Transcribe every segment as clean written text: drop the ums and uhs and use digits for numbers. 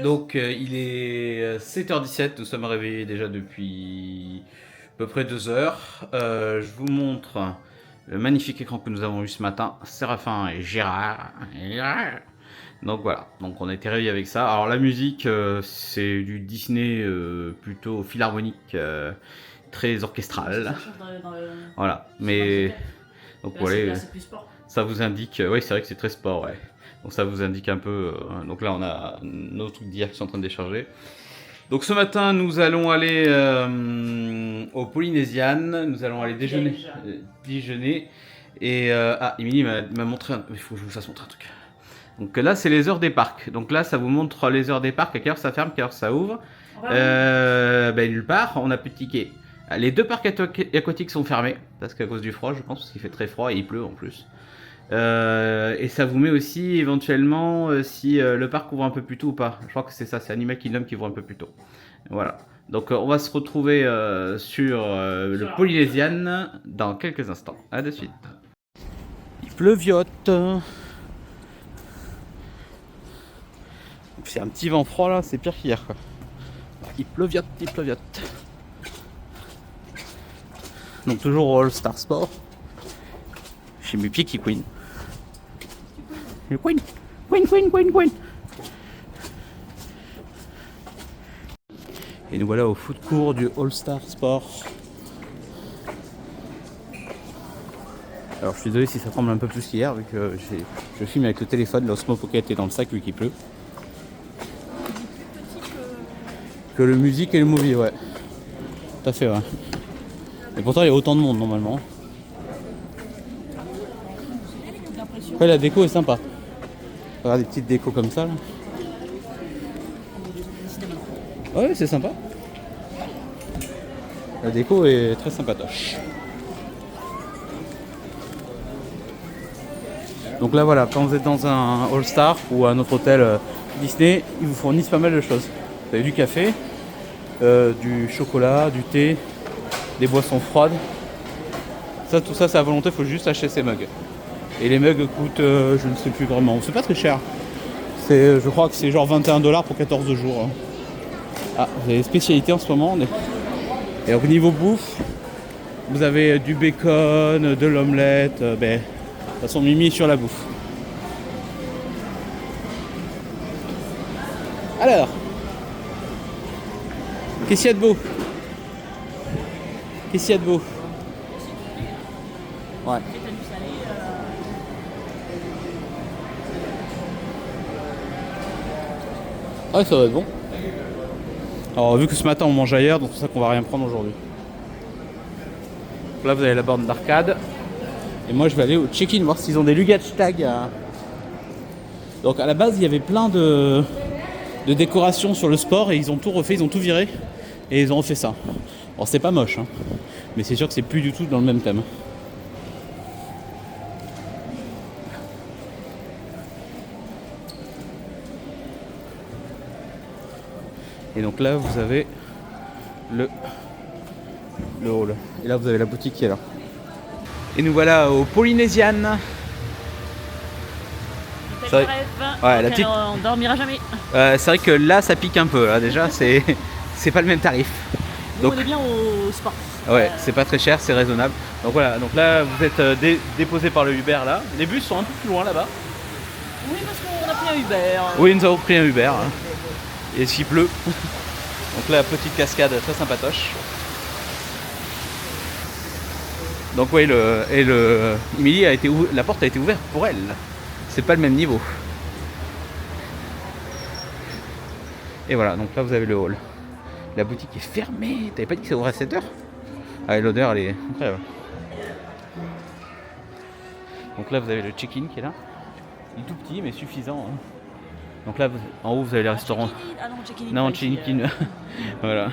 Donc il est 7h17, nous sommes réveillés déjà depuis à peu près 2 heures. Je vous montre le magnifique écran que nous avons eu ce matin, Séraphin et Gérard. Donc voilà, donc on a été réveillés avec ça. Alors la musique, c'est du Disney plutôt philharmonique, très orchestral. Voilà, mais donc voilà, ça vous indique, oui c'est vrai que c'est très sport, ouais. Donc ça vous indique un peu, donc là on a nos trucs d'hier qui sont en train de décharger. Donc ce matin nous allons aller au Polynesian, nous allons aller déjeuner. Et Émilie m'a montré, il faut que je vous fasse montrer un truc. Donc là c'est les heures des parcs, donc là ça vous montre les heures des parcs, à quelle heure ça ferme, à quelle heure ça ouvre. Nulle part, on a plus de tickets. Les 2 parcs aquatiques sont fermés, parce qu'à cause du froid je pense, parce qu'il fait très froid et il pleut en plus. Et ça vous met aussi éventuellement si le parc ouvre un peu plus tôt ou pas. Je crois que c'est ça, c'est Animal Kingdom qui ouvre un peu plus tôt. Voilà. Donc on va se retrouver sur le Polynesian dans quelques instants. A de suite. Il pleuviote. C'est un petit vent froid là, c'est pire qu'hier quoi. Il pleuviote. Donc toujours au All Star Sport. J'ai mes pieds qui couinent. Queen. Et nous voilà au food court du All Star Sport. Alors je suis désolé si ça tremble un peu plus qu'hier vu que je filme avec le téléphone, l'Osmo Pocket est dans le sac vu qu'il pleut. Que le musique et le movie, ouais. Tout à fait, ouais. Et pourtant il y a autant de monde normalement. Après la déco est sympa. Regarde des petites décos comme ça là. Ouais, c'est sympa. La déco est très sympatoche. Donc là voilà, quand vous êtes dans un All Star ou un autre hôtel Disney, ils vous fournissent pas mal de choses. Vous avez du café, du chocolat, du thé, des boissons froides. Ça, tout ça c'est à volonté, il faut juste acheter ces mugs. Et les mugs coûtent, je ne sais plus vraiment, c'est pas très cher. Je crois que c'est genre 21$ pour 14 jours. Ah, vous avez des spécialités en ce moment. Et au niveau bouffe, vous avez du bacon, de l'omelette, de toute façon Mimi sur la bouffe. Alors, qu'est-ce qu'il y a de beau? Ouais. Ah ça va être bon. Alors vu que ce matin on mange ailleurs, donc c'est pour ça qu'on va rien prendre aujourd'hui. Là vous avez la borne d'arcade. Et moi je vais aller au check-in voir s'ils ont des luggage tags. Donc à la base il y avait plein de décorations sur le sport et ils ont tout refait, ils ont tout viré. Et ils ont refait ça. Alors c'est pas moche hein, mais c'est sûr que c'est plus du tout dans le même thème. Et donc là vous avez le hall. Et là vous avez la boutique qui est là. Et nous voilà au Polynesian. C'est vrai, ouais, la petite... on dormira jamais. C'est vrai que là ça pique un peu là déjà, c'est pas le même tarif. Donc on est bien au sport. Ouais, c'est pas très cher, c'est raisonnable. Donc voilà, donc là vous êtes déposé par le Uber là. Les bus sont un peu plus loin là-bas. Oui parce qu'on a pris un Uber. Oui, nous avons pris un Uber. Hein. Et s'il pleut. Donc là, petite cascade très sympatoche. Donc oui, Émilie la porte a été ouverte pour elle. C'est pas le même niveau. Et voilà, donc là vous avez le hall. La boutique est fermée. T'avais pas dit que ça ouvrait à 7h? Ah, l'odeur elle est incroyable. Donc là vous avez le check-in qui est là. Il est tout petit mais suffisant. Hein. Donc là, en haut, vous avez les restaurants. Ah non, check-in. Non, check-in. Voilà.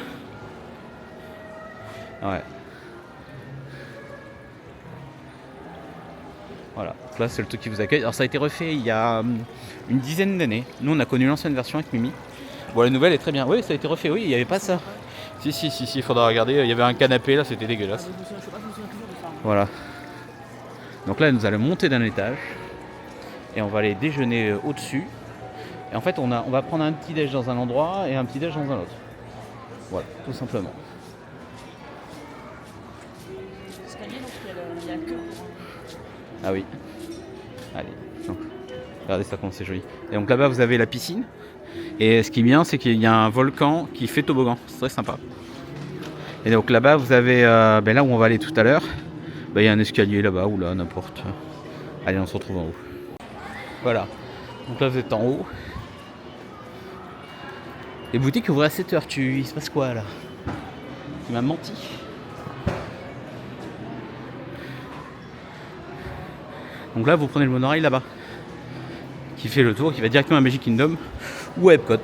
Ouais. Voilà. Donc là, c'est le truc qui vous accueille. Alors, ça a été refait il y a une dizaine d'années. Nous, on a connu l'ancienne version avec Mimi. Bon, la nouvelle est très bien. Oui, ça a été refait. Oui, il n'y avait pas ça. Si, il faudra regarder. Il y avait un canapé là, c'était dégueulasse. Voilà. Donc là, nous allons monter d'un étage et on va aller déjeuner au-dessus. Et en fait, on va prendre un petit déj dans un endroit et un petit déj dans un autre. Voilà, tout simplement. L'escalier, donc il y a que. Ah oui. Allez. Donc, regardez ça comment c'est joli. Et donc là-bas, vous avez la piscine. Et ce qui est bien, c'est qu'il y a un volcan qui fait toboggan. C'est très sympa. Et donc là-bas, vous avez, là où on va aller tout à l'heure, il y a un escalier là-bas ou là, n'importe. Allez, on se retrouve en haut. Voilà. Donc là, vous êtes en haut. Les boutiques ouvrent à 7h. Il se passe quoi là? Tu m'as menti. Donc là, vous prenez le monorail là-bas, qui fait le tour, qui va directement à Magic Kingdom ou à Epcot.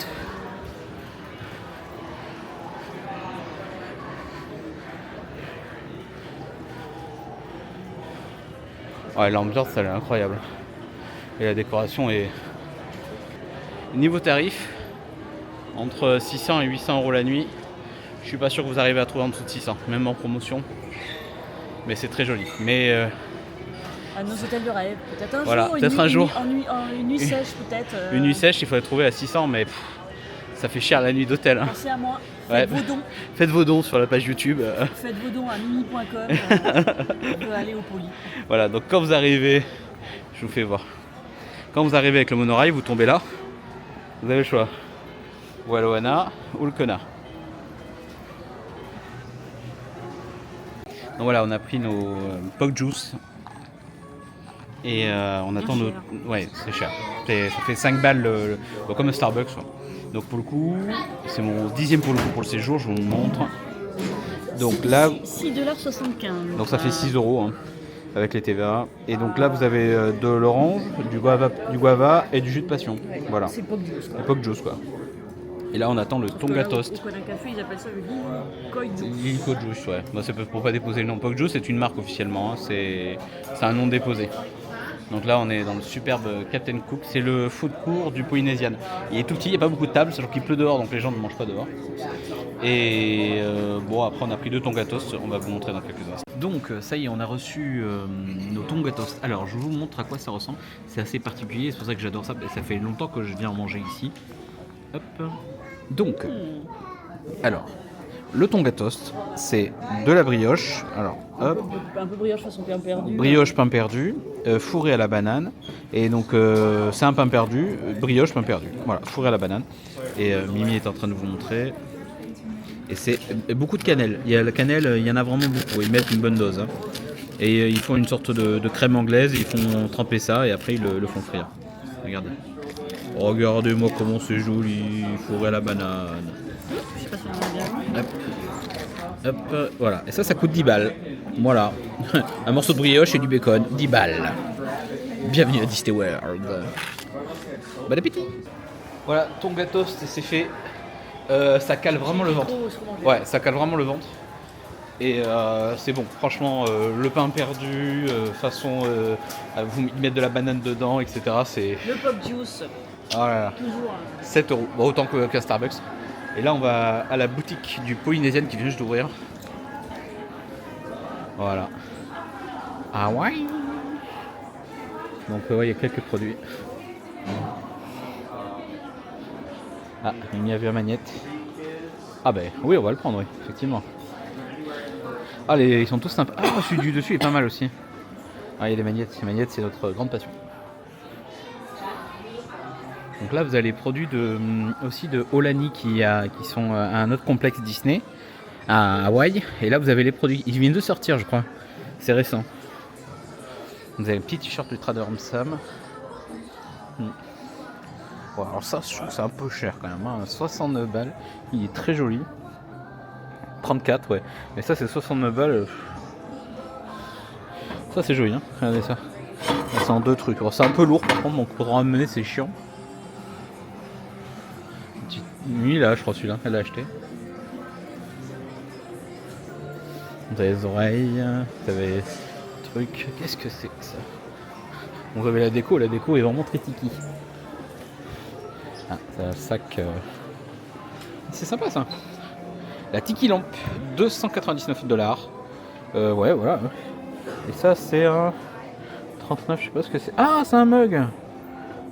Ouais, l'ambiance, elle est incroyable. Et la décoration est... Niveau tarif, entre 600 et 800 € la nuit. Je suis pas sûr que vous arrivez à trouver en dessous de 600, même en promotion. Mais c'est très joli. Mais À nos hôtels de rêve, peut-être un voilà, jour. peut-être un jour. Une nuit sèche, peut-être. Une nuit sèche, il faudrait trouver à 600, mais ça fait cher la nuit d'hôtel. Hein. Pensez à moi. Ouais. Faites vos dons. Faites vos dons sur la page YouTube. Faites vos dons à mimi.com. On peut aller au poli. Voilà, donc quand vous arrivez, je vous fais voir. Quand vous arrivez avec le monorail, vous tombez là. Vous avez le choix. Ou Aloana ou le Kona. Donc voilà, on a pris nos Pog Juice. Et on attend nos... Ouais, c'est cher. Ça fait 5 balles, comme un Starbucks. Ouais. Donc pour le coup, c'est mon 10e pour le séjour, je vous montre. Donc là... 6,75 $. Donc ça fait 6 € hein, avec les TVA. Et donc là, vous avez de l'orange, du guava et du jus de passion. Voilà. C'est Pog Juice. Le Pog Juice quoi. Et là, on attend le Tonga Toast. Au Kodan Café, ils appellent ça le Lilco Juice. Lilco Juice, ouais. Bon, c'est pour pas déposer le nom. Pog Juice, c'est une marque officiellement. Hein. C'est un nom déposé. Donc là, on est dans le superbe Captain Cook. C'est le food court du Polynesian. Il est tout petit, il n'y a pas beaucoup de tables, sachant qu'il pleut dehors, donc les gens ne mangent pas dehors. Et après, on a pris 2 Tonga Toast. On va vous montrer dans quelques instants. Donc, ça y est, on a reçu nos Tonga Toast. Alors, je vous montre à quoi ça ressemble. C'est assez particulier, c'est pour ça que j'adore ça. Ça fait longtemps que je viens en manger ici. Hop. Donc, alors, le Tonga Toast, c'est de la brioche. Alors, hop. Un peu brioche façon pain perdu. Brioche, pain perdu, fourré à la banane. Et donc, c'est un pain perdu, brioche, pain perdu. Voilà, fourré à la banane. Et Mimi est en train de vous montrer. Et c'est beaucoup de cannelle. Il y a la cannelle, il y en a vraiment beaucoup. Ils mettent une bonne dose. Hein. Et ils font une sorte de crème anglaise. Ils font tremper ça et après ils le font frire. Regardez. Regardez-moi comment c'est joli, fourré à la banane. Je sais pas si on a bien. Hop, voilà. Et ça coûte 10 balles. Voilà. Un morceau de brioche et du bacon, 10 balles. Bienvenue à Disney World. Bon appétit. Voilà, Tonga Toast, c'est fait. Ça cale vraiment le ventre. Ouais, ça cale vraiment le ventre. Et c'est bon, franchement, le pain perdu, façon, vous mettez de la banane dedans, etc. C'est... Le Pop Juice. Oh là là. Toujours. 7 €, bon, autant qu'à Starbucks. Et là, on va à la boutique du Polynesian qui vient juste d'ouvrir. Voilà. Hawaii. Donc, il y a quelques produits. Ah, Mimi a vu la magnette. Ah ben, oui, on va le prendre, oui, effectivement. Ah, ils sont tous sympas. Ah, celui du dessus est pas mal aussi. Ah, il y a des magnettes. Les magnettes, c'est notre grande passion. Donc là, vous avez les produits aussi de Aulani qui sont à un autre complexe Disney, à Hawaï. Et là, vous avez les produits. Ils viennent de sortir, je crois. C'est récent. Vous avez un petit t-shirt Ultra de Sam. Bon, alors ça, je trouve que c'est un peu cher quand même. Hein. 69 balles. Il est très joli. 34, ouais. Mais ça, c'est 69 balles. Ça, c'est joli. Hein. Regardez ça. C'est en 2 trucs. Alors, c'est un peu lourd par contre, donc pour ramener, c'est chiant. Lui là, je crois celui-là, elle l'a acheté. Vous avez les oreilles, vous avez les trucs. Qu'est-ce que c'est que ça? Vous avez la déco est vraiment très tiki. Ah, c'est un sac. C'est sympa ça. La tiki lampe, 299 $. Ouais, voilà. Et ça, c'est un 39, je sais pas ce que c'est. Ah, c'est un mug.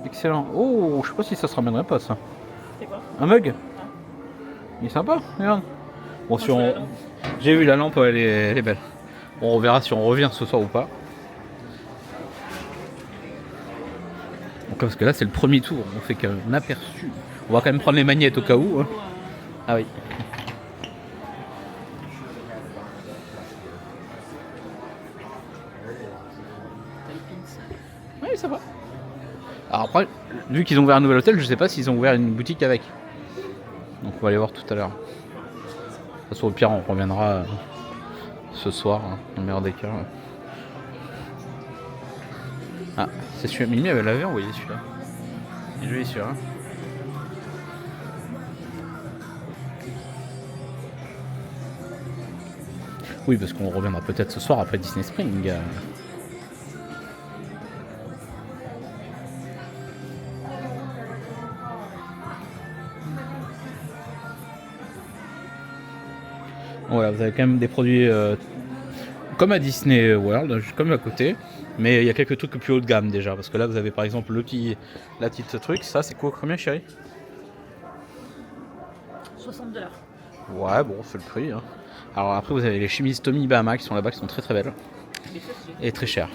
Excellent. Oh, je sais pas si ça se ramènerait pas ça. C'est quoi? Un mug. Il est sympa, regarde. Bon, si Moi, je on... veux la lampe. J'ai vu la lampe, elle est belle. Bon, on verra si on revient ce soir ou pas. Donc, parce que là, c'est le premier tour. On fait qu'un aperçu. On va quand même prendre les magnettes au cas où. Hein. Ah oui. Oui, ça va. Alors après, vu qu'ils ont ouvert un nouvel hôtel, je sais pas s'ils ont ouvert une boutique avec. Donc on va aller voir tout à l'heure. De toute façon, au pire, on reviendra ce soir, hein, dans le meilleur des cas. Ah, c'est celui-là. Mimi elle l'avait envoyé celui-là. Il est joli celui-là. Oui, parce qu'on reviendra peut-être ce soir après Disney Spring. Voilà, vous avez quand même des produits comme à Disney World, comme à côté, mais il y a quelques trucs plus haut de gamme déjà, parce que là vous avez par exemple la petite truc, ça c'est quoi, combien chérie? 60$. Ouais, bon, c'est le prix. Hein. Alors après vous avez les chemises Tommy Bahama qui sont là-bas, qui sont très très belles et très chères,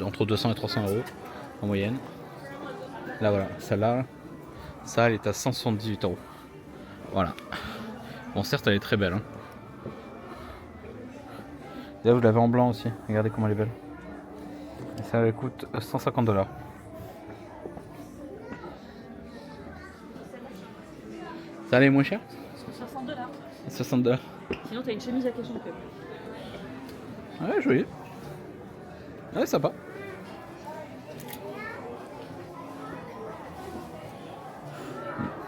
entre 200 et 300 euros en moyenne. Là voilà, celle-là, ça elle est à 178 euros. Voilà. Bon, certes elle est très belle. Hein. Là vous l'avez en blanc aussi, regardez comment elle est belle. Et ça elle coûte 150$. Ça elle est moins cher? 60$. 60$. Sinon, t'as une chemise à question club. Ouais, joli. Ouais, sympa.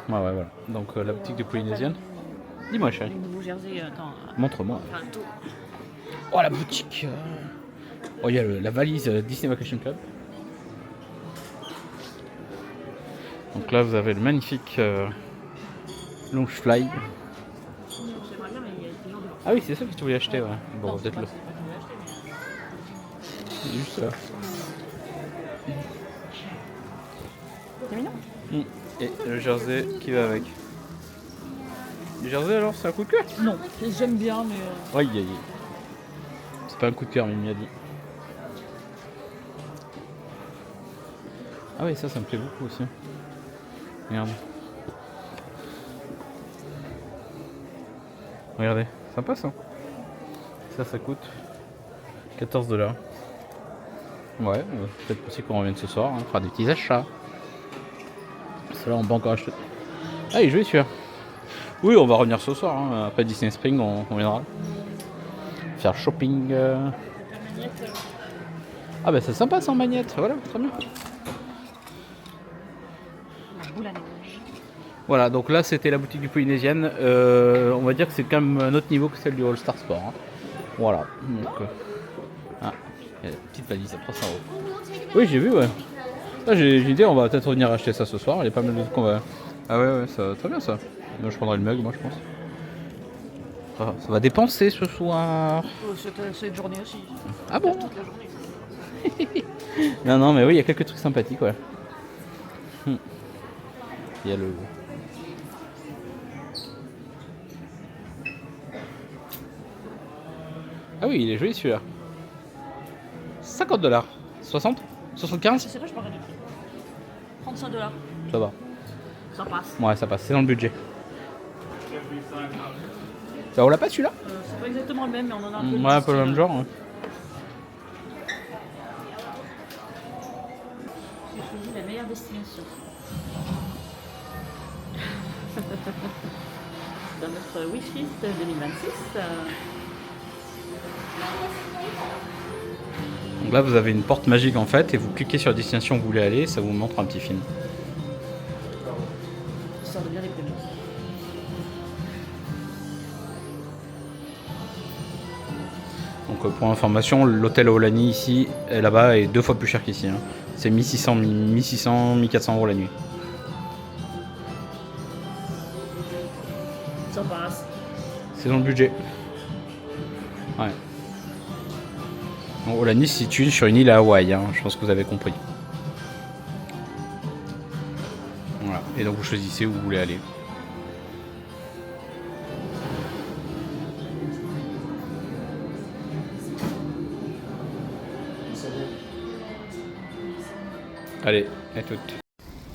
Ouais, ouais, voilà. Donc la boutique de Polynésienne. Dis-moi, chérie. Les nouveaux jerseys, attends. Montre-moi. Enfin, tout. Oh, la boutique. Oh, il y a la valise Disney Vacation Club. Donc là, vous avez le magnifique Longefly. J'aimerais bien, mais il y a des gens de... Ah oui, c'est ça que tu voulais acheter, ouais. Bon, peut-être le. C'est Juste là. mignon. Et le jersey qui va avec. Le jersey alors, c'est un coup de cœur? Non, j'aime bien, mais... Aïe aïe aïe. C'est pas un coup de cœur, Mimi a dit. Ah oui, ça me plaît beaucoup aussi. Regarde. Regardez, sympa ça. Ça coûte 14$. Ouais, peut-être aussi qu'on revienne ce soir, hein, on fera des petits achats. Cela on peut encore acheter. Ah, il est joli celui-là. Oui, on va revenir ce soir, hein. Après Disney Spring, on viendra faire shopping. Ah bah c'est sympa sans magnette, voilà, très bien. La boule à neige. Voilà, donc là c'était la boutique du Polynésienne. On va dire que c'est quand même un autre niveau que celle du All Star Sport. Hein. Voilà. Donc, ah, il y a la petite valise à 300 euros. Oui, j'ai vu, ouais. Là, j'ai dit, on va peut-être revenir acheter ça ce soir. Il y a pas mal de trucs qu'on va. Ah ouais, ça va très bien ça. Moi, je prendrai le mug, moi je pense. Ça va dépenser ce soir. Cette journée aussi. Ah bon? Toute la journée. Non, mais oui, il y a quelques trucs sympathiques, ouais. Il y a le. Ah oui, il est joli celui-là. 50$. 60? 75? Je sais pas, je parlais du prix. 35$. Ça va. Ça passe. Ouais, ça passe, c'est dans le budget. Ça vaut la pas celui-là? C'est pas exactement le même, mais on en a un peu. Ouais, un peu le même genre. Ouais. J'ai choisi la meilleure destination. Dans notre wishlist 2026. Donc là, vous avez une porte magique en fait, et vous cliquez sur la destination où vous voulez aller, ça vous montre un petit film. Histoire de bien les prévenir. Donc pour information, l'hôtel Aulani ici, là-bas, est 2 fois plus cher qu'ici. Hein. C'est 1600, 1400 euros la nuit. Ça passe. C'est dans le budget. Ouais. Donc, Aulani se situe sur une île à Hawaï, hein, je pense que vous avez compris. Voilà. Et donc vous choisissez où vous voulez aller. Allez, à toutes.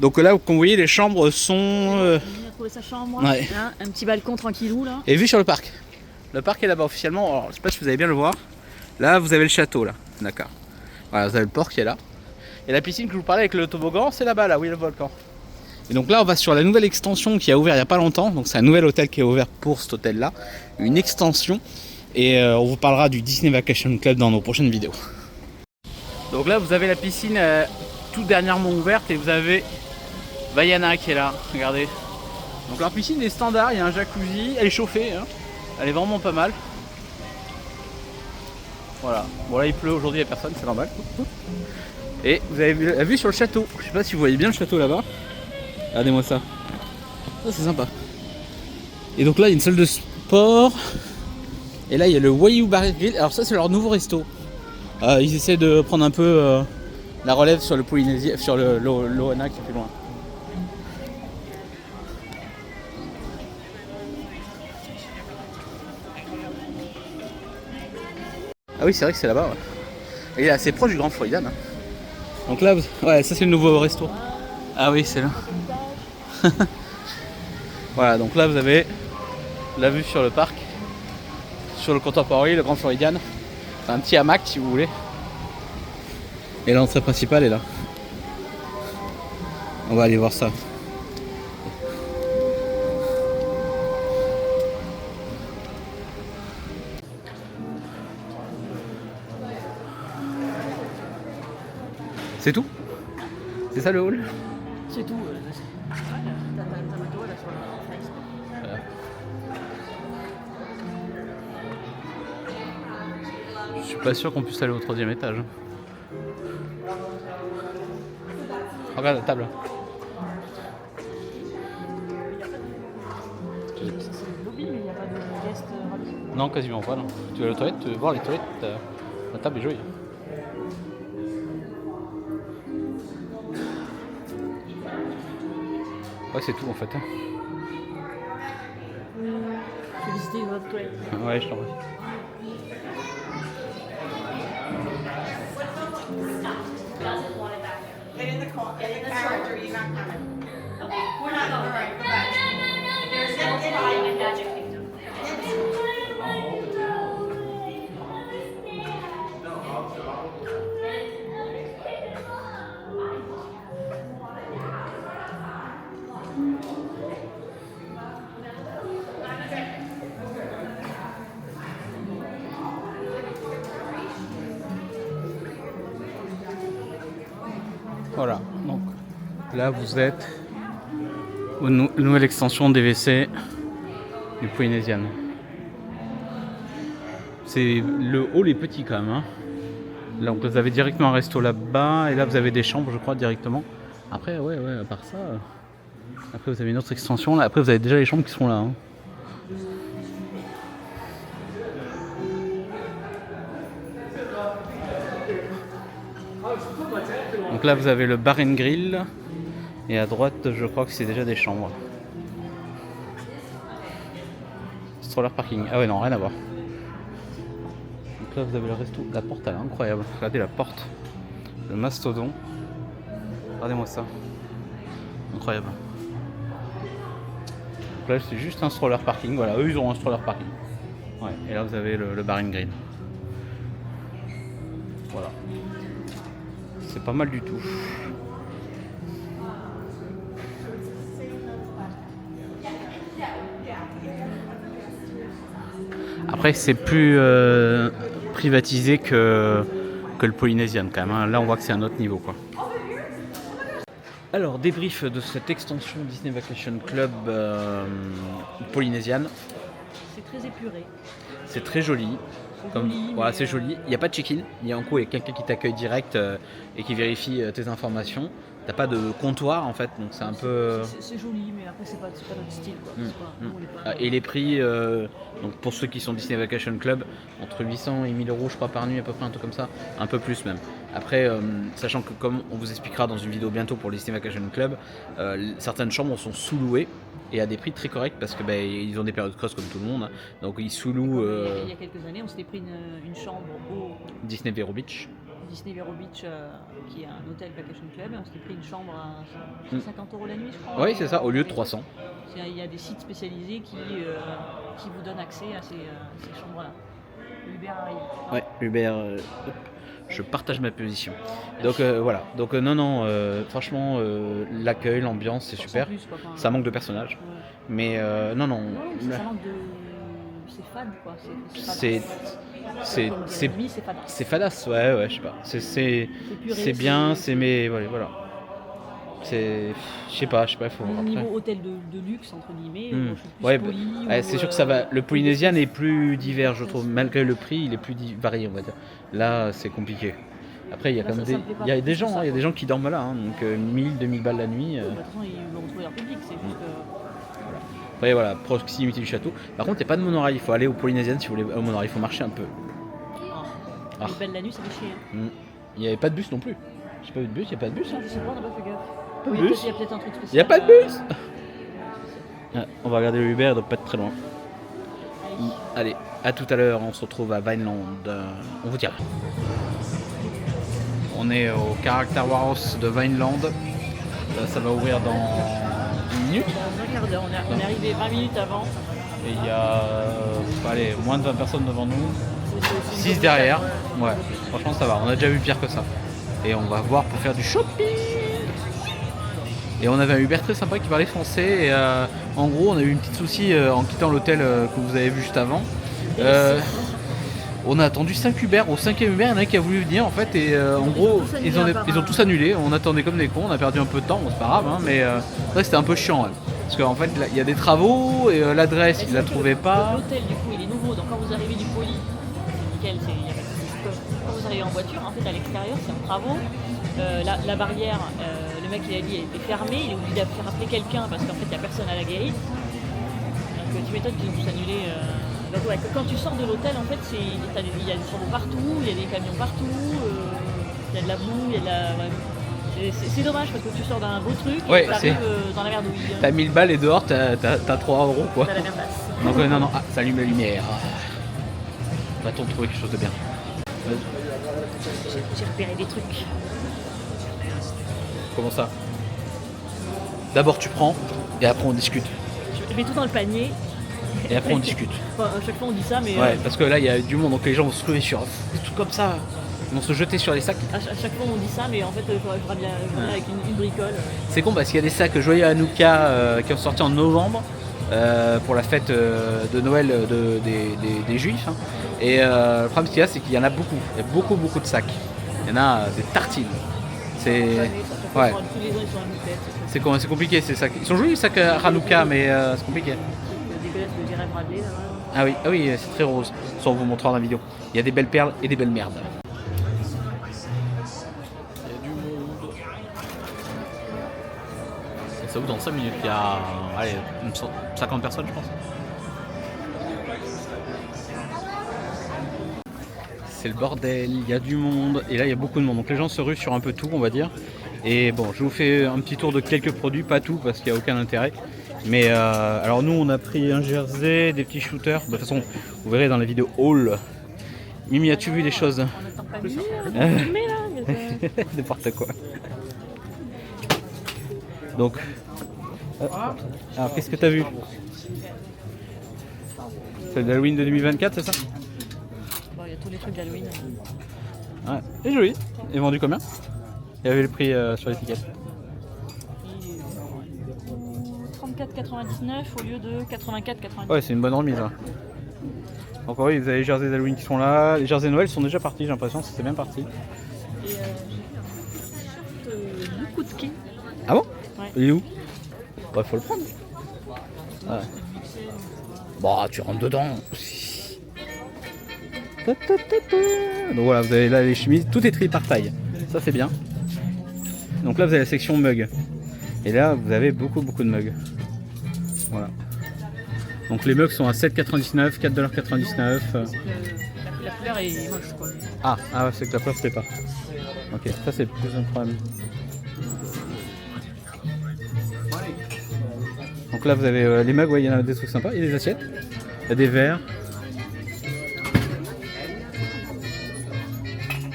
Donc là, comme vous voyez, les chambres sont... Il a trouvé sa chambre, Ouais. hein, un petit balcon tranquillou là. Et vue sur le parc. Le parc est là-bas officiellement. Alors, je sais pas si vous allez bien le voir. Là, vous avez le château, là. D'accord. Voilà, vous avez le port qui est là. Et la piscine que je vous parlais avec le toboggan, c'est là-bas, là où il y a le volcan. Et donc là, on va sur la nouvelle extension qui a ouvert il n'y a pas longtemps. Donc c'est un nouvel hôtel qui est ouvert pour cet hôtel-là. Une extension. Et on vous parlera du Disney Vacation Club dans nos prochaines vidéos. Donc là, vous avez la piscine toute dernièrement ouverte. Et vous avez Vaiana qui est là. Regardez. Donc leur piscine est standard. Il y a un jacuzzi. Elle est chauffée. Hein. Elle est vraiment pas mal. Voilà. Bon là, il pleut aujourd'hui, il n'y a personne. C'est normal. Et vous avez vu la vue sur le château. Je sais pas si vous voyez bien le château là-bas. Regardez-moi ça. Ça c'est sympa. Et donc là il y a une salle de sport. Et là il y a le Waiu Bar Grill. Alors ça c'est leur nouveau resto. Ils essaient de prendre un peu la relève sur le Polynésien, sur le Loana qui est plus loin. Ah oui c'est vrai que c'est là-bas. Ouais. Et il est assez proche du Grand Floridan. Hein. Donc là, ouais ça c'est le nouveau resto. Ah oui c'est là. Voilà, donc là vous avez la vue sur le parc, sur le Contemporary, le Grand Floridian, un petit hamac si vous voulez. Et l'entrée principale est là. On va aller voir ça. C'est tout? C'est ça le hall? C'est tout. T'as moto là sur le face. Je suis pas sûr qu'on puisse aller au 3e étage. Regarde la table. C'est le lobby, mais il n'y a pas de guest rapide. Non, quasiment pas. Non. Tu vas aux toilettes, tu veux voir les toilettes. La table est jolie. Ouais, c'est tout en fait. Hein. Je vais visiter une autre toilette. Ouais, je t'en prie. Get in the carriage or you're not coming. Okay, we're not going. All right, go back. There's no flying in Magic Kingdom. Voilà, donc là vous êtes aux nouvelle extension des WC du Polynesian. C'est le hall est petit quand même. Hein. Là donc vous avez directement un resto là-bas et là vous avez des chambres je crois directement. Après ouais à part ça. Après vous avez une autre extension là. Après vous avez déjà les chambres qui sont là. Hein. Donc là vous avez le bar and grill et à droite je crois que c'est déjà des chambres. Stroller parking. Ah ouais non rien à voir. Donc là vous avez le resto. La porte elle est incroyable. Regardez la porte. Le mastodon. Regardez-moi ça. Incroyable. Donc là c'est juste un stroller parking. Voilà eux ils ont un stroller parking. Ouais et là vous avez le bar and grill. Voilà. C'est pas mal du tout. Après c'est plus privatisé que le Polynesian quand même. Hein. Là on voit que c'est un autre niveau quoi. Alors débrief de cette extension Disney Vacation Club Polynesian. C'est très épuré. C'est très joli. Comme, joli, voilà, mais c'est joli. Il n'y a pas de check-in. Il y a en coup quelqu'un qui t'accueille direct et qui vérifie tes informations. t'as pas de comptoir en fait, donc c'est un peu. C'est joli, mais après c'est pas notre style quoi. C'est pas- nous, on est pas- Et les prix, donc pour ceux qui sont Disney Vacation Club, entre 800 et 1000 euros je crois par nuit à peu près, un truc comme ça, un peu plus même. Après, sachant que comme on vous expliquera dans une vidéo bientôt pour le Disney Vacation Club, certaines chambres sont sous-louées et à des prix très corrects parce que ils ont des périodes creuses comme tout le monde, hein. Donc ils sous-louent Il y a quelques années, on s'était pris une chambre au Disney Vero Beach. Disney Vero Beach, qui est un hôtel Vacation Club, et on s'était pris une chambre à 150 € la nuit, je crois. Oui, c'est ça, au lieu de 300. Il y a des sites spécialisés qui vous donnent accès à ces chambres-là. Uber arrive. Ouais, Uber, je partage ma position. Donc voilà, donc non, franchement, l'accueil, l'ambiance, c'est super. Plus, quoi, enfin, Ça manque de personnages, ouais. mais non. Non, ça manque de. C'est fade quoi. C'est Comme dirait Mimi, c'est fade. c'est fadasse, ouais, je sais pas. C'est bien, mais voilà. C'est, je sais pas, faut Au après. niveau hôtel de luxe entre guillemets, je suis plus Ouais, poli, c'est ou, sûr que ça va. Le Polynésien est plus divers, je trouve, malgré le prix, il est plus varié, on va dire. Là, c'est compliqué. Après, il y a Là, quand même ça me plaît pas il y a plus des que gens, ça, il y a des quoi. gens qui dorment là, hein, donc 1000, 2000 balles la nuit. De toute façon, ils vont retrouver leur public, c'est juste que. Après, voilà, proximité du château. Par contre, il n'y a pas de monorail, il faut aller au Polynésien si vous voulez au monorail, il faut marcher un peu. Les belles la nuit, ça fait chier. Hein. Il n'y avait pas de bus non plus. J'ai pas vu de bus, il n'y a pas de bus. Je sais pas, on n'a pas fait gaffe. Pas de Oui, bus. il y a peut-être un truc spécial. Il n'y a pas de bus. On va regarder le Uber, il doit pas être très loin. Allez, à tout à l'heure, on se retrouve à Vineland. On vous dira. On est au Character Warehouse de Vineland. Ça va ouvrir dans 10 minutes. Dans un quart d'heure, on est arrivé 20 minutes avant. Et il y a moins de 20 personnes devant nous. C'est 6 derrière. Ouais, franchement ça va. On a déjà vu pire que ça. Et on va voir pour faire du shopping. Et on avait un Uber très sympa qui parlait français. Et en gros, on a eu une petite souci en quittant l'hôtel que vous avez vu juste avant. On a attendu 5 Uber. Au 5e Uber, il y en a un qui a voulu venir en fait. Et en gros, ils ont tous annulé. On attendait comme des cons. On a perdu un peu de temps. Bon, c'est pas grave, hein, mais c'est vrai que c'était un peu chiant. Ouais. Parce qu'en fait, il y a des travaux et l'adresse, il la trouvait pas. L'hôtel, du coup, il est nouveau. Donc quand vous arrivez du Poly, c'est nickel. Quand vous arrivez en voiture, en fait, à l'extérieur, c'est en travaux. La barrière, le mec, il a dit, elle était fermée. Il est obligé de faire appeler quelqu'un parce qu'en fait, il n'y a personne à la gate. Donc tu m'étonnes qu'ils ont tous annulé. Donc ouais, quand tu sors de l'hôtel, en fait, il y a des travaux partout, il y a des camions partout, il y a de la boue, il y a de la... Ouais. C'est dommage parce que tu sors d'un beau truc et tu arrives dans la merdouille. T'as 1000 balles et dehors, t'as 3 € quoi. T'as la merdasse. Donc non, ça allume la lumière. Va-t-on trouver quelque chose de bien? J'ai repéré des trucs. Comment ça? D'abord tu prends et après on discute. Je mets tout dans le panier. Et après on discute. Enfin, à chaque fois on dit ça, mais Ouais, parce que là il y a du monde, donc les gens vont se lever sur des trucs comme ça. Ils vont se jeter sur les sacs. à chaque fois on dit ça, mais en fait je ferais bien avec une bricole. C'est con parce qu'il y a des sacs joyeux Hanouka qui ont sorti en novembre pour la fête de Noël des Juifs. Hein. Et le problème qu'il y a, c'est qu'il y en a beaucoup. Il y a beaucoup de sacs. Il y en a des tartines. C'est ouais. Tous les ans ils sont à nous tête. C'est compliqué ces sacs. Ils sont jolis les sacs Hanouka, mais c'est compliqué. Dégueulasse de Gérard Bradley là. Ah oui, c'est très rose. Ça on vous montrera dans la vidéo. Il y a des belles perles et des belles merdes. Il y a du monde. Et ça ouvre dans 5 minutes. Il y a 50 personnes je pense. C'est le bordel, il y a du monde. Et là il y a beaucoup de monde. Donc les gens se ruent sur un peu tout on va dire. Et bon, je vous fais un petit tour de quelques produits, pas tout parce qu'il n'y a aucun intérêt. Mais alors nous on a pris un jersey, des petits shooters. De toute façon, vous verrez dans la vidéo haul. Mimi, as-tu vu des choses? On n'attend pas filmer là. N'importe quoi. Donc, alors qu'est-ce que t'as vu? C'est l'Halloween de 2024, c'est ça? Bon, il y a tous les trucs d'Halloween. Ouais, c'est joli. Et vendu combien? Il y avait le prix sur l'étiquette. 34,99 au lieu de 84,99. Ouais, c'est une bonne remise. Hein. Donc oui, vous avez les jerseys d'Halloween qui sont là. Les jerseys Noël sont déjà partis, j'ai l'impression, c'est bien parti. Et j'ai vu un t-shirt Bukutki. Ah bon? Ouais. Il est où? Bah, faut le prendre. Ouais. Bah, tu rentres dedans. Donc voilà, vous avez là les chemises, tout est trié par taille. Ça c'est bien. Donc là vous avez la section mug. Et là vous avez beaucoup de mugs. Voilà. Donc les mugs sont à 7,99, 4,99 $. La couleur est moche quoi. Ah ouais, c'est que la couleur se fait pas. Ok, ça c'est plus un problème. Donc là vous avez les mugs, ouais, il y en a des trucs sympas, il y a des assiettes, il y a des verres.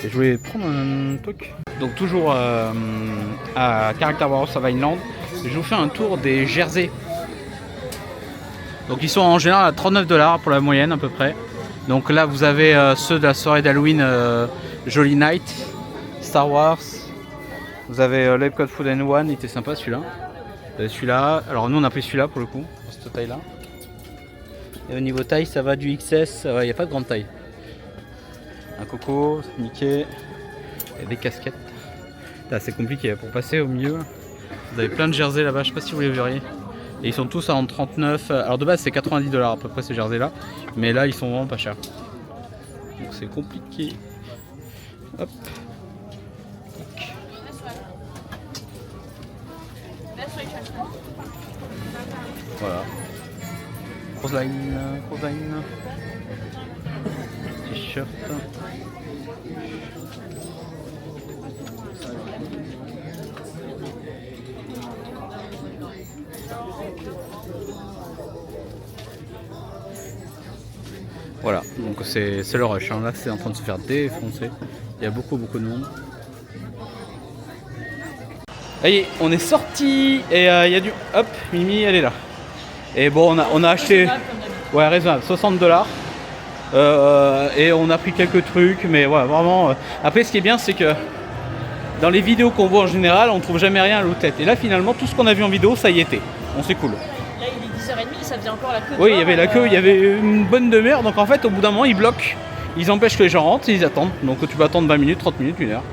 Et je voulais prendre un truc. Donc toujours à Character Warehouse à Vineland, je vous fais un tour des jerseys. Donc ils sont en général à 39 $ pour la moyenne à peu près. Donc là vous avez ceux de la soirée d'Halloween Jolly Night, Star Wars. Vous avez l'Epcot Food and One, il était sympa celui-là. Celui-là, alors nous on a pris celui-là pour le coup, pour cette taille là. Et au niveau taille ça va du XS, il n'y a pas de grande taille. Un Coco, Mickey, et des casquettes. Là c'est compliqué, pour passer au milieu, vous avez plein de jerseys là-bas, je sais pas si vous les verriez. Et ils sont tous à 39, alors de base c'est 90 $ à peu près ces jerseys là, mais là ils sont vraiment pas chers. Donc c'est compliqué. Hop. Voilà. Roseline. T-shirt. Voilà, donc c'est le rush, hein. Là c'est en train de se faire défoncer. Il y a beaucoup de monde. Allez, on est sorti et il y a du... Hop, Mimi elle est là. Et bon on a acheté... Ouais, raisonnable, 60 $. Et on a pris quelques trucs, mais ouais, vraiment... Après ce qui est bien c'est que dans les vidéos qu'on voit en général, on trouve jamais rien à l'eau-tête. Et là finalement tout ce qu'on a vu en vidéo, ça y était. Bon c'est cool. Là il est 10h30, ça faisait encore la queue. Oui, il y avait la queue, il y avait une bonne demi-heure. Donc en fait au bout d'un moment ils bloquent. Ils empêchent que les gens rentrent et ils attendent. Donc tu peux attendre 20 minutes, 30 minutes, 1 heure.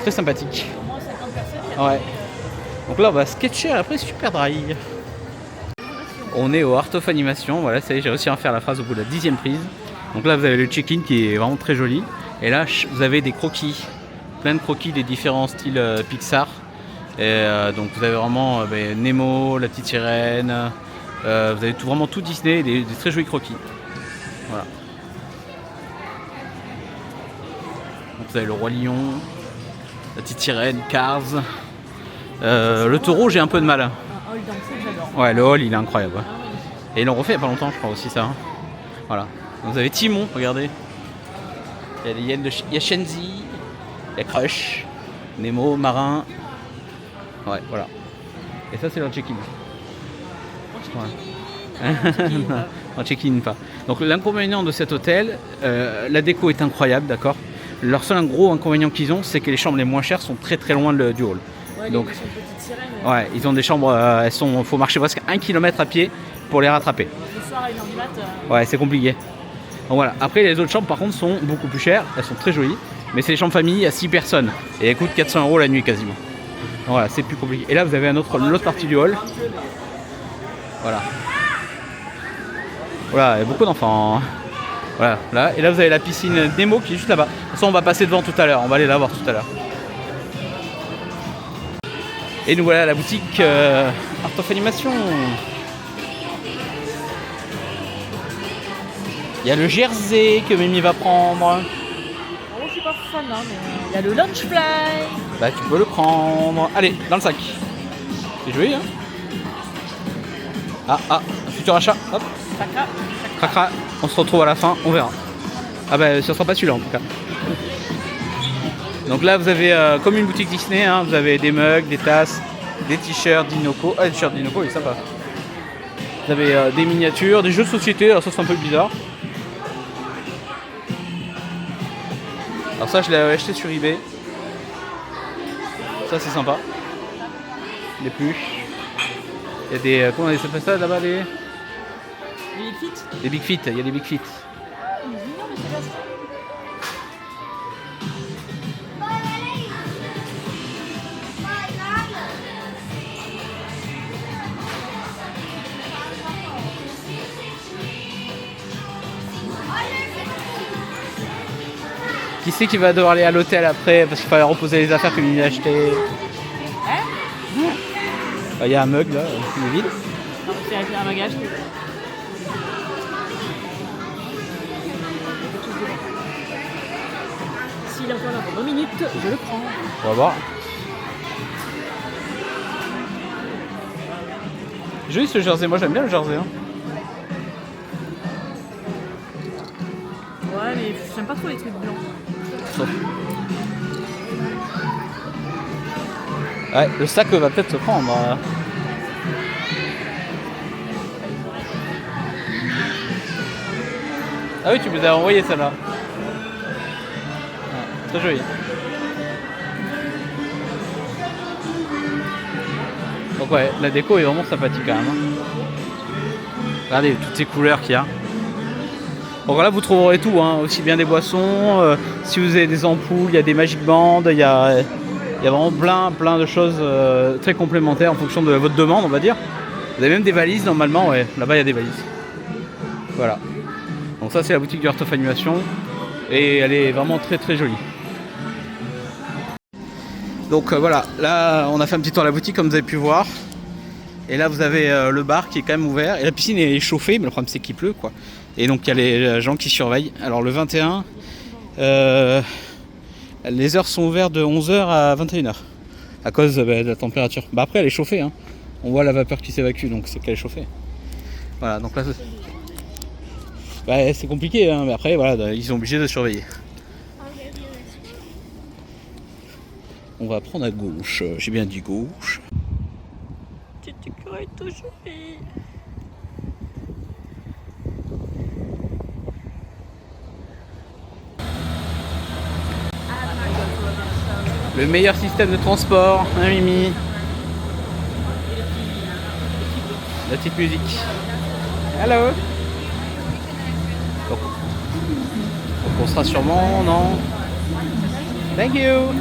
Très sympathique. Au moins 50 personnes. Ouais. Donc là on va sketcher après Super Dry. On est au Art of Animation, voilà, ça y est, j'ai réussi à faire la phrase au bout de la 10e prise. Donc là vous avez le check-in qui est vraiment très joli. Et là vous avez des croquis, plein de croquis des différents styles Pixar. Et donc vous avez vraiment Nemo, la petite sirène, vous avez vraiment tout Disney, des très jolis croquis. Voilà. Donc vous avez le Roi Lion, la petite sirène, Cars. Le taureau j'ai un peu de mal. Un hall dansé que j'adore. Ouais, le hall il est incroyable. Ouais. Et ils l'ont refait il n'y a pas longtemps je crois aussi ça. Hein. Voilà. Donc, vous avez Timon, regardez. Il y a les hyènes il y a Shenzi, il y a Crush, Nemo, Marin. Ouais, voilà. Et ça c'est leur check-in. En check-in pas. Donc l'inconvénient de cet hôtel, la déco est incroyable, d'accord. Leur seul gros inconvénient qu'ils ont, c'est que les chambres les moins chères sont très loin du hall. Ouais, donc, sont petites sirènes. ouais, ils ont des chambres, faut marcher presque 1 km à pied pour les rattraper. Le soir à 1h du mat. Ouais, c'est compliqué. Donc voilà. Après les autres chambres par contre sont beaucoup plus chères, elles sont très jolies, mais c'est les chambres famille à 6 personnes et elles coûtent 400 € la nuit quasiment. Donc voilà, c'est plus compliqué. Et là vous avez l'autre partie du hall. Voilà. Voilà, il y a beaucoup d'enfants. Voilà, là. Et là vous avez la piscine Nemo qui est juste là-bas. De toute façon on va passer devant tout à l'heure, on va aller la voir tout à l'heure. Et nous voilà à la boutique Art of Animation. Il y a le jersey que Mimi va prendre. Oh, je suis pas fan, hein, mais il y a le lunch fly. Bah tu peux le prendre. Allez, dans le sac. C'est joli hein. Ah, futur achat. Hop. Cracra. On se retrouve à la fin, on verra. Ah bah ce sera pas celui-là en tout cas. Donc là vous avez comme une boutique Disney, hein, vous avez des mugs, des tasses, des t-shirts d'Inoco. Ah, le t-shirt d'Inoco il est sympa. Vous avez des miniatures, des jeux de société, alors ça c'est un peu bizarre. Alors ça je l'ai acheté sur eBay. Ça c'est sympa. Des pluches. Il y a des... comment on appelle ça là-bas les... Les Big Fit. Des Big Fit, il y a des Big Fit. Il est mignon, mais c'est bien ça. Qui c'est qui va devoir aller à l'hôtel après parce qu'il fallait reposer les affaires que Mimi a achetées? Il y a un mug là, il est vide. C'est avec un bagage. S'il est encore là pour 2 minutes, je le prends. On va voir. Joli ce jersey, moi j'aime bien le jersey. Hein. Ouais, mais j'aime pas trop les trucs blancs. Ouais, le sac va peut-être se prendre. Ah oui, tu me les as envoyé celle-là. Ouais, très joli. Donc ouais, la déco est vraiment sympathique quand même. Hein. Regardez toutes ces couleurs qu'il y a. Donc là vous trouverez tout, hein, aussi bien des boissons, si vous avez des ampoules, il y a des magic bands, il y a vraiment plein de choses très complémentaires en fonction de votre demande, on va dire. Vous avez même des valises normalement, ouais, là-bas il y a des valises. Voilà. Donc ça c'est la boutique du Art of Animation et elle est vraiment très jolie. Donc voilà, là on a fait un petit tour à la boutique comme vous avez pu voir. Et là vous avez le bar qui est quand même ouvert. Et la piscine est chauffée, mais le problème c'est qu'il pleut quoi. Et donc il y a les gens qui surveillent. Alors le 21, les heures sont ouvertes de 11h à 21h. À cause de la température. Bah après elle est chauffée, hein. On voit la vapeur qui s'évacue, donc c'est qu'elle est chauffée. Voilà, donc là c'est compliqué, hein, mais après voilà, ils sont obligés de surveiller. On va prendre à gauche, j'ai bien dit gauche. Cette écureuil est tout jolie. Le meilleur système de transport, hein Mimi. La petite musique. Hello. Donc on sera sûrement, non. Thank you.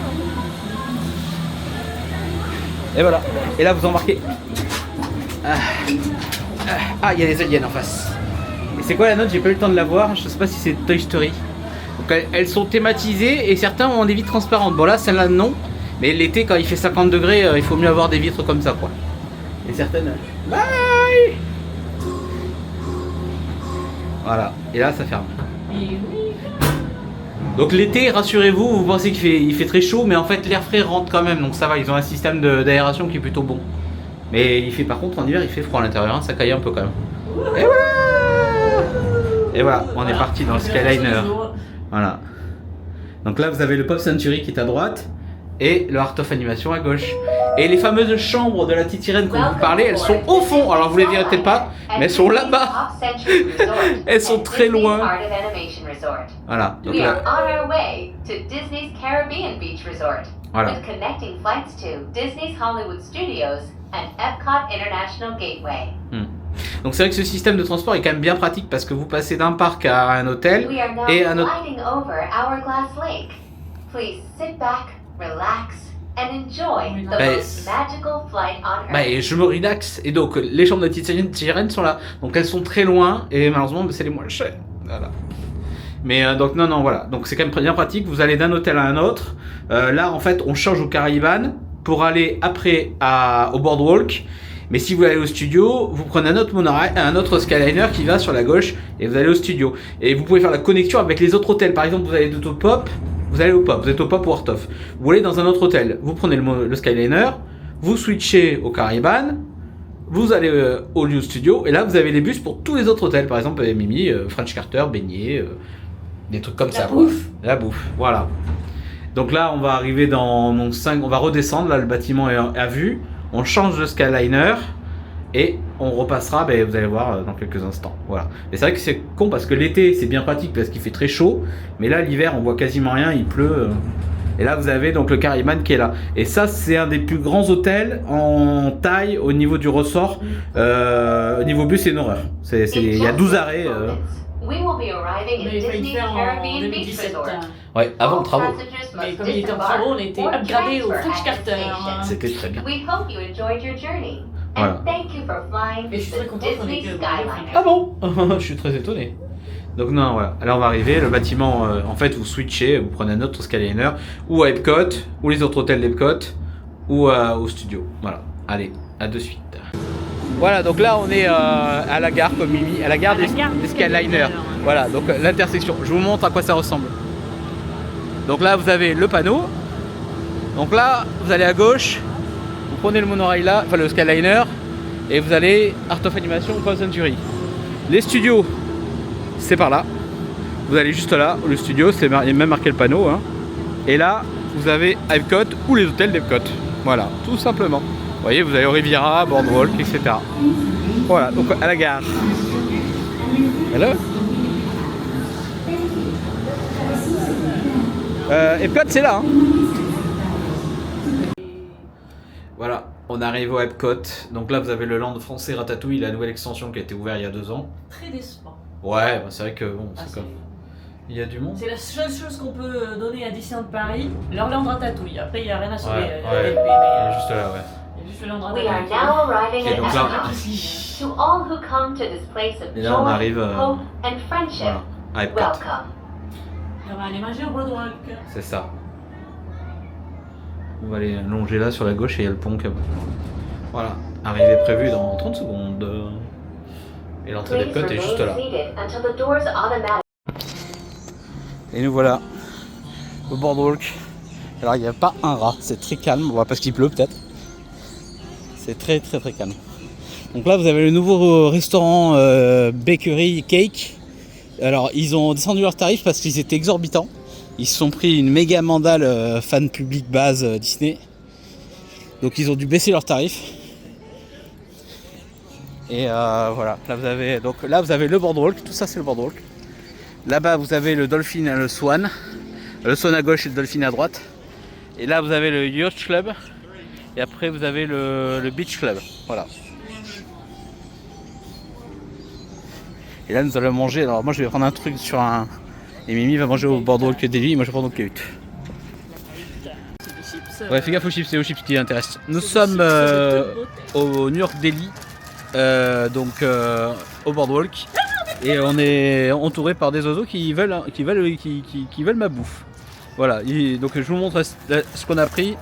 Et voilà. Et là vous embarquez. Ah, il y a des aliens en face. Et c'est quoi la note? J'ai pas eu le temps de la voir. Je sais pas si c'est Toy Story. Donc elles sont thématisées et certains ont des vitres transparentes. Bon là celle-là non. Mais l'été quand il fait 50 degrés, il faut mieux avoir des vitres comme ça quoi. Et certaines. Bye. Voilà. Et là ça ferme. Donc l'été, rassurez-vous, vous pensez qu'il fait très chaud, mais en fait l'air frais rentre quand même, donc ça va, ils ont un système d'aération qui est plutôt bon. Mais il fait par contre en hiver, il fait froid à l'intérieur, hein, ça caille un peu quand même. Et voilà. Et voilà, on est parti dans le Skyliner. Voilà. Donc là vous avez le Pop Century qui est à droite et le Art of Animation à gauche. Et les fameuses chambres de la petite sirène dont vous parlez, elles sont au fond. Alors vous les verrez peut-être pas, mais elles sont là-bas. Elles sont très loin. Voilà. Donc là. Voilà. Donc c'est vrai que ce système de transport est quand même bien pratique parce que vous passez d'un parc à un hôtel et à un autre. And enjoy the most magical flight on Earth. Et je me relaxe. Et donc les chambres de petite sirène sont là. Donc elles sont très loin et malheureusement c'est les moins chères. Voilà. Mais donc non voilà. Donc c'est quand même bien pratique. Vous allez d'un hôtel à un autre. Là en fait on change au Caraïbes pour aller après au Boardwalk. Mais si vous allez au studio, vous prenez un autre monorail, un autre Skyliner qui va sur la gauche et vous allez au studio. Et vous pouvez faire la connexion avec les autres hôtels. Par exemple vous allez de Pop. Vous allez au Pop, vous êtes au Pop ou Art of. Vous allez dans un autre hôtel, vous prenez le Skyliner, vous switchez au Caraïbes, vous allez au New Studio, et là vous avez les bus pour tous les autres hôtels. Par exemple, Mimi, French Carter, Beignet, des trucs comme ça. La bouffe, voilà. Donc là, on va arriver dans mon 5, on va redescendre, là le bâtiment est à vue, on change de Skyliner, et on repassera, vous allez voir dans quelques instants. Voilà. Et c'est vrai que c'est con parce que l'été c'est bien pratique parce qu'il fait très chaud, mais là l'hiver on voit quasiment rien, il pleut. Et là vous avez donc le Caraïbes qui est là. Et ça c'est un des plus grands hôtels en taille au niveau du ressort. Au niveau bus c'est une horreur. Il y a 12 arrêts. Mais il fallait le faire en 2017. Ouais, avant le travaux. Mais comme il était en travaux, on a été upgradé au French Carter. C'était très bien. Voilà. Et je suis très content qu'on ait été au Skyliner. Ah bon? Je suis très étonné. Donc non, voilà. Alors on va arriver, le bâtiment, en fait vous switchez, vous prenez un autre Skyliner, ou à Epcot, ou les autres hôtels d'Epcot, ou au studio. Voilà. Allez, à de suite. Voilà, donc là on est à la gare comme Mimi, à la gare des Skyliner. Voilà, donc l'intersection. Je vous montre à quoi ça ressemble. Donc là vous avez le panneau. Donc là vous allez à gauche, vous prenez le monorail là, enfin le Skyliner, et vous allez Art of Animation Pop Century. Les studios, c'est par là. Vous allez juste là, le studio, il y a même marqué le panneau. Hein. Et là vous avez Epcot ou les hôtels d'Epcot. Voilà, tout simplement. Vous voyez, vous avez au Riviera, Boardwalk, etc. Voilà, donc à la gare. Hello. Epcot, c'est là. Hein. Voilà, on arrive au Epcot. Donc là, vous avez le land français Ratatouille, la nouvelle extension qui a été ouverte il y a 2 ans. Très décevant. Ouais, bah c'est vrai que bon, c'est comme. Il y a du monde. C'est la seule chose qu'on peut donner à Disneyland Paris, leur land Ratatouille. Après, il n'y a rien à sauver. Ouais, juste là, ouais. We are now arriving Et at donc là, Epcot. To all who come to this place of et là on joy, arrive hope, and friendship, voilà, à Epcot. welcome. On va aller manger au Boardwalk. C'est ça. On va aller longer là sur la gauche et il y a le pont qui a... Voilà, arrivée prévue dans 30 secondes. Et l'entrée Please d'Epcot est juste là. remain seated until the doors automatically. Et nous voilà au Boardwalk. Alors il n'y a pas un rat, c'est très calme, parce qu'il pleut peut-être. C'est très calme. Donc là vous avez le nouveau restaurant Bakery Cake. Alors ils ont descendu leurs tarifs parce qu'ils étaient exorbitants. Ils se sont pris une méga mandale fan public base Disney. Donc ils ont dû baisser leurs tarifs. Et voilà, là vous avez le Boardwalk, tout ça c'est le Boardwalk. Là-bas vous avez le Dolphin et le Swan. Le Swan à gauche et le Dolphin à droite. Et là vous avez le Yacht Club. Et après vous avez le Beach Club. Voilà. Et là nous allons manger. Alors moi je vais prendre un truc sur un. Et Mimi va manger au Boardwalk Deli. Et moi je vais prendre au Cahute. Ouais, fais gaffe aux chips, c'est aux chips qui intéressent. Nous sommes au New York Deli. Donc au Boardwalk. Et on est entouré par des oiseaux qui veulent ma bouffe. Voilà. Donc je vous montre ce qu'on a pris.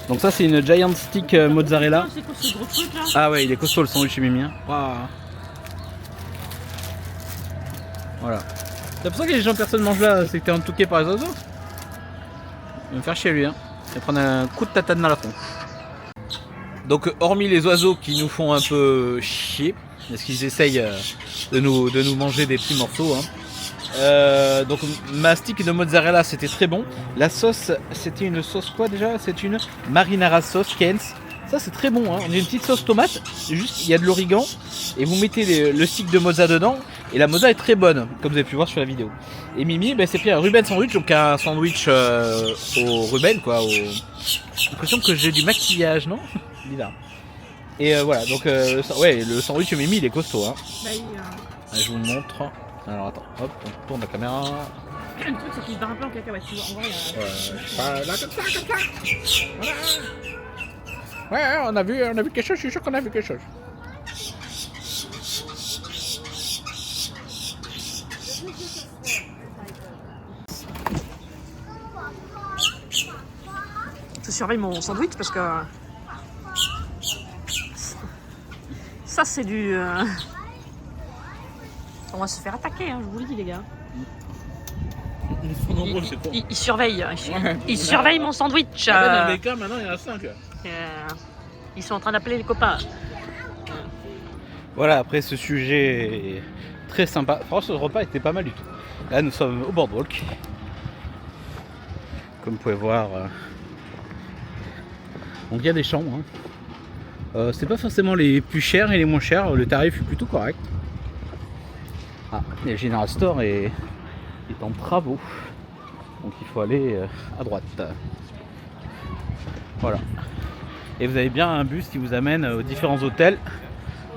Donc ça c'est une giant stick mozzarella. C'est quoi ce gros truc là? Ah ouais, il est costaud le sandwich chez Mimi. Waouh. Voilà. C'est pour ça que les gens personne mange là, c'est que t'es entouqué par les oiseaux. Il va me faire chier lui. Hein. Il va prendre un coup de tatane dans la tronche. Donc hormis les oiseaux qui nous font un peu chier, parce qu'ils essayent de nous manger des petits morceaux. Hein. Donc ma stick de mozzarella c'était très bon. La sauce c'était une sauce quoi déjà? C'est une marinara sauce Kens. Ça c'est très bon, hein. On a une petite sauce tomate, juste il y a de l'origan et vous mettez le stick de mozza dedans et la mozza est très bonne comme vous avez pu voir sur la vidéo. Et Mimi s'est pris un Ruben sandwich, donc un sandwich au Ruben quoi. J'ai l'impression que j'ai du maquillage, non? Bizarre. Et voilà, donc ouais, le sandwich Mimi il est costaud. Hein. Allez, je vous le montre. Alors attends, hop, on tourne la caméra. Le truc c'est qu'il se barre un peu en cacahuète, tu vois. En vrai, là, comme ça. Voilà. Ouais, on a vu quelque chose, je suis sûr qu'on a vu quelque chose. Je surveille mon sandwich parce que ça c'est du... On va se faire attaquer, hein, je vous le dis les gars. Il surveille, il surveille mon sandwich. Dans les cas, maintenant il y en a 5. Ils sont en train d'appeler les copains. Voilà, après ce sujet très sympa. Franchement, ce repas était pas mal du tout. Là, nous sommes au Boardwalk. Comme vous pouvez voir, donc il y a des chambres. Hein. C'est pas forcément les plus chers et les moins chers. Le tarif est plutôt correct. Ah, et le General Store est en travaux. Donc il faut aller à droite. Voilà. Et vous avez bien un bus qui vous amène aux différents hôtels,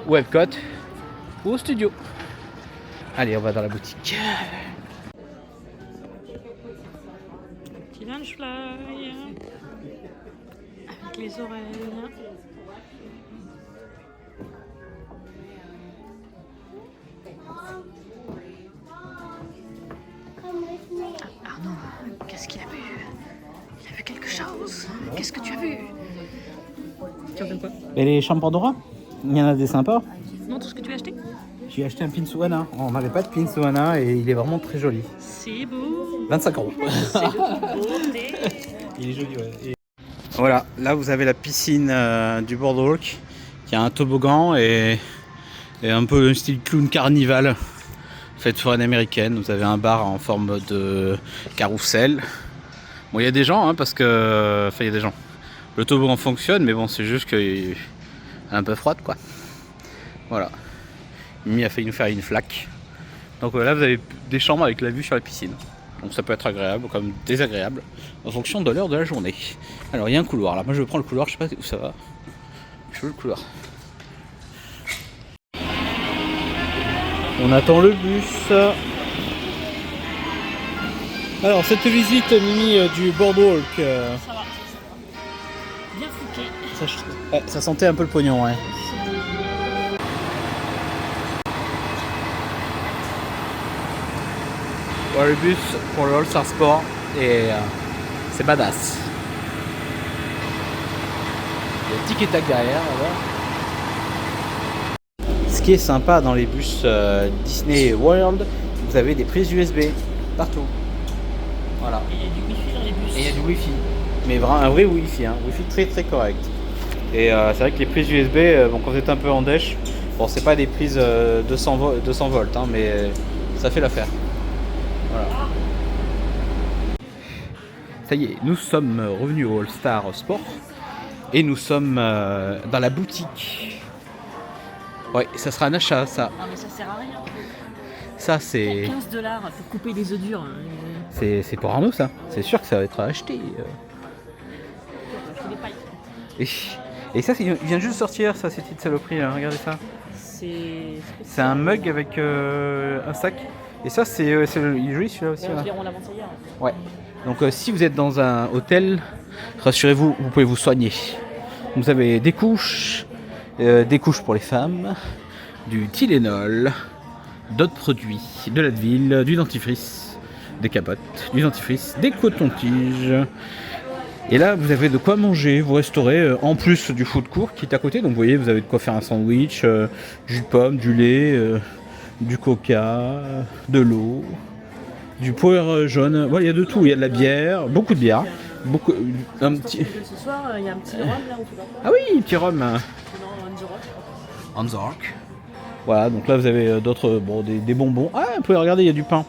ou Epcot, ou au studio. Allez, on va dans la boutique. Petit lunch fly avec les oreilles. Arnaud, qu'est-ce qu'il a vu? Il a vu quelque chose. Qu'est-ce que tu as vu? Tu en quoi? Et les chambres Pandora, il y en a des sympas. Montre ce que tu as acheté. J'ai acheté un pin Suana. On n'avait pas de pin Suana et il est vraiment très joli. C'est beau. 25 €. C'est de beauté. Il est joli, ouais. Et... Voilà, là vous avez la piscine du Boardwalk qui a un toboggan et un peu le style clown carnival fête foraine américaine. Vous avez un bar en forme de carrousel. Bon, il y a des gens, hein, parce que... Enfin, il y a des gens. Le toboggan fonctionne, mais bon, c'est juste qu'il est un peu froide, quoi. Voilà. Mimi a failli nous faire une flaque. Donc là, vous avez des chambres avec la vue sur la piscine. Donc ça peut être agréable comme désagréable en fonction de l'heure de la journée. Alors il y a un couloir là. Moi je prends le couloir, je sais pas où ça va. Je veux le couloir. On attend le bus. Alors cette visite Mimi du Boardwalk. Ça va. Bien fouqué. Ça sentait un peu le pognon, ouais. Voilà le bus pour le All-Star Sport et c'est badass. Il y a le tic et tac derrière là-bas. Ce qui est sympa dans les bus Disney World, vous avez des prises USB partout. Voilà. Et il y a du wifi dans les bus. Et il y a du wifi. Mais vraiment un vrai wifi, hein. Wifi très très correct. Et c'est vrai que les prises USB, bon, quand vous êtes un peu en dèche, bon c'est pas des prises 200 volts, hein, mais ça fait l'affaire. Voilà. Ça y est, nous sommes revenus au All-Star Sport et nous sommes dans la boutique. Ouais, ça sera un achat, ça. Non mais ça sert à rien. Ça c'est... 15 $ pour couper des œufs durs. C'est pour Arnaud ça. C'est sûr que ça va être acheté. Des pailles. Et ça, il vient juste de sortir, ça, cette petite saloperie là. Regardez ça. C'est un mug avec un sac. Et ça, il est joli celui-là aussi. On l'avance hier. Ouais. Donc si vous êtes dans un hôtel, rassurez-vous, vous pouvez vous soigner. Vous avez des couches pour les femmes, du Tylenol, d'autres produits, de l'Advil, du dentifrice, des capotes, du dentifrice, des cotons-tiges. Et là, vous avez de quoi manger, vous restaurez en plus du food court qui est à côté. Donc vous voyez, vous avez de quoi faire un sandwich, jus de pomme, du lait, du coca, de l'eau, du power jaune. Voilà, il y a de tout. Il y a de la bière, beaucoup de bière. Un petit... Ce soir, il y a un petit rhum là ou pas? Ah oui, petit rhum. Non, on Anzork. Voilà, donc là vous avez d'autres, des bonbons. Ah, vous pouvez regarder, il y a du pain.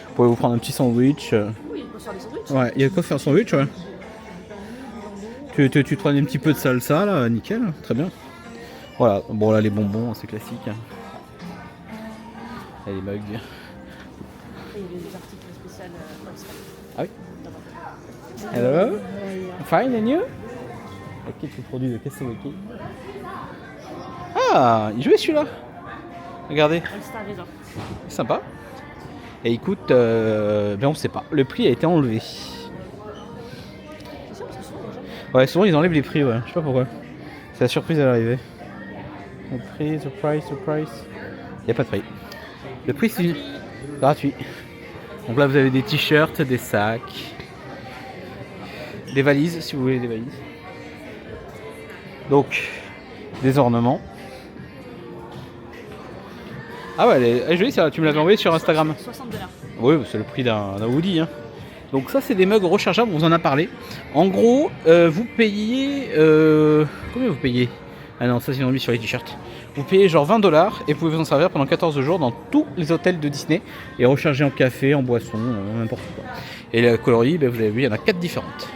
Vous pouvez vous prendre un petit sandwich. Oui, il faut faire des sandwichs. Ouais, il y a de quoi faire un sandwich, ouais. Tu te prends un petit peu de salsa là, nickel, très bien. Voilà, bon là les bonbons, c'est classique. Et les mugs. Et il y a des articles spéciaux comme ça. Ah oui. Hello, fine and you? Ok, tu produis de Kastawiki. Ah, il jouait celui-là. Regardez, All-Star Resort. sympa. Et il coûte, ben on sait pas. Le prix a été enlevé. C'est sûr parce que souvent, les gens... Ouais, souvent ils enlèvent les prix, ouais. Je sais pas pourquoi. C'est la surprise à l'arrivée. Le prix, surprise. Il n'y a pas de prix. Le prix c'est gratuit. Donc là vous avez des t-shirts, des sacs, des valises si vous voulez des valises. Donc des ornements. Ah ouais, elle est jolie ça, tu me l'avais envoyé sur Instagram. 60 $. Oui, c'est le prix d'un hoodie. Hein. Donc ça c'est des mugs rechargeables, on vous en a parlé. En gros, vous payez... combien vous payez? Ah non, ça c'est mis sur les t-shirts. Vous payez genre 20 $ et vous pouvez vous en servir pendant 14 jours dans tous les hôtels de Disney et recharger en café, en boisson, n'importe quoi. Et les coloris, ben, vous avez vu, il y en a 4 différentes.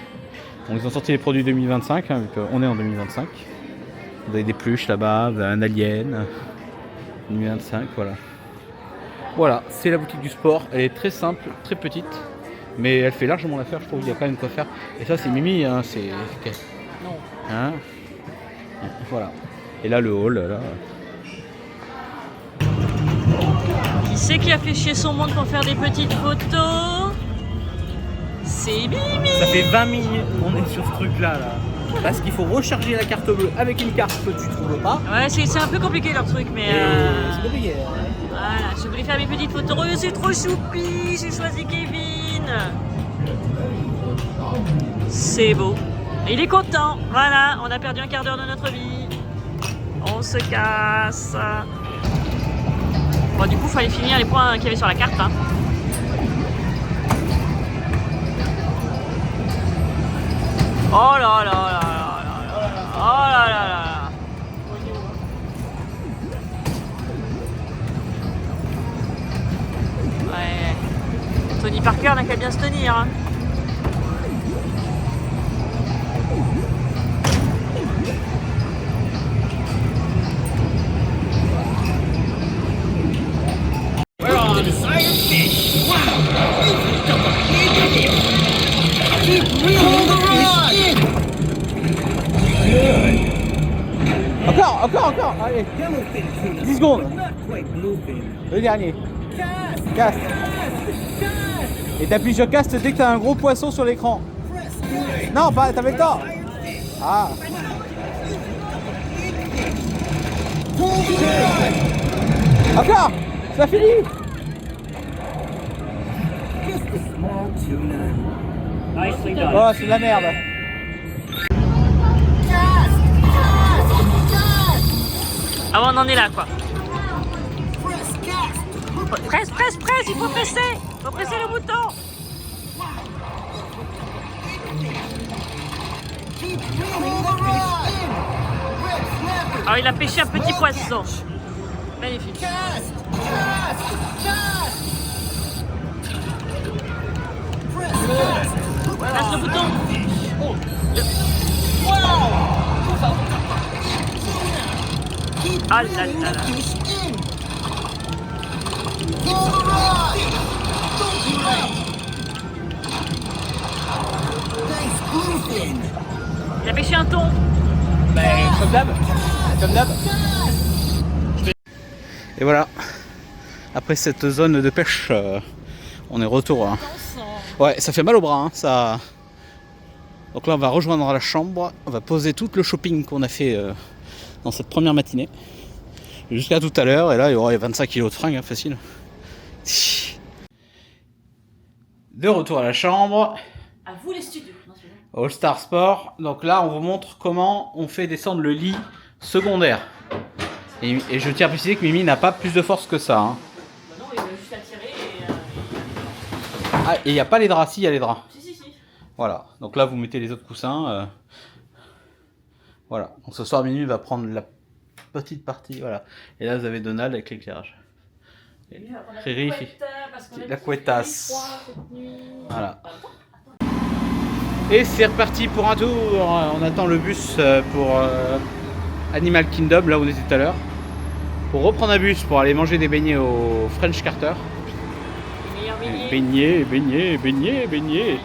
Donc ils ont sorti les produits 2025, hein, vu qu'on est en 2025. Vous avez des pluches là-bas, vous avez un alien. 2025, voilà. Voilà, c'est la boutique du sport. Elle est très simple, très petite, mais elle fait largement l'affaire. Je trouve qu'il y a quand même quoi faire. Et ça, c'est Mimi, hein, c'est. Non. Hein, voilà. Et là, le hall, là. Qui c'est qui a fait chier son monde pour faire des petites photos? C'est Mimi. Ça fait 20 minutes qu'on est sur ce truc-là, là. Parce qu'il faut recharger la carte bleue avec une carte que tu trouves pas. Ouais, c'est un peu compliqué leur truc, mais C'est compliqué. voilà, je voulais faire mes petites photos. Oh, c'est trop choupi, j'ai choisi Kevin. C'est beau. Il est content. Voilà, on a perdu un quart d'heure de notre vie. On se casse. Bon, du coup, il fallait finir les points qu'il y avait sur la carte. Hein. Oh là là là là là là. Oh là là là. Ouais. Tony Parker n'a qu'à bien se tenir. Hein. Encore, allez. 10 secondes. Le dernier. Cast. Et t'appuies sur cast dès que t'as un gros poisson sur l'écran. Non, pas, t'avais le temps. Ah. Encore. Ça finit. Oh, c'est de la merde. Ah, on en est là, quoi. Presse, il faut presser. Il faut presser le bouton. Alors, il a pêché un petit poisson. Magnifique. Presse le bouton. Ah là là là. Il a pêché un thon. Ben, comme d'hab. Comme d'hab. Et voilà. Après cette zone de pêche, on est retour. Hein. Ouais, ça fait mal au bras. Hein, ça... Donc là, on va rejoindre la chambre. On va poser tout le shopping qu'on a fait dans cette première matinée. Jusqu'à tout à l'heure. Et là, il y aura 25 kg de fringues, hein, facile. De retour à la chambre. À vous les studios. All Star Sport. Donc là, on vous montre comment on fait descendre le lit secondaire. Et je tiens à préciser que Mimi n'a pas plus de force que ça. Hein. Bah non, il va juste la tirer et... Ah, et il n'y a pas les draps. Si, il y a les draps. Si. Voilà. Donc là, vous mettez les autres coussins. Voilà. Donc ce soir, Mimi va prendre la petite partie. Voilà. Et là, vous avez Donald avec l'éclairage. Riri, la couettasse. Voilà. Et c'est reparti pour un tour. On attend le bus pour Animal Kingdom, là où on était tout à l'heure. Pour reprendre un bus pour aller manger des beignets au French Carter. Les meilleurs beignets. Beignets.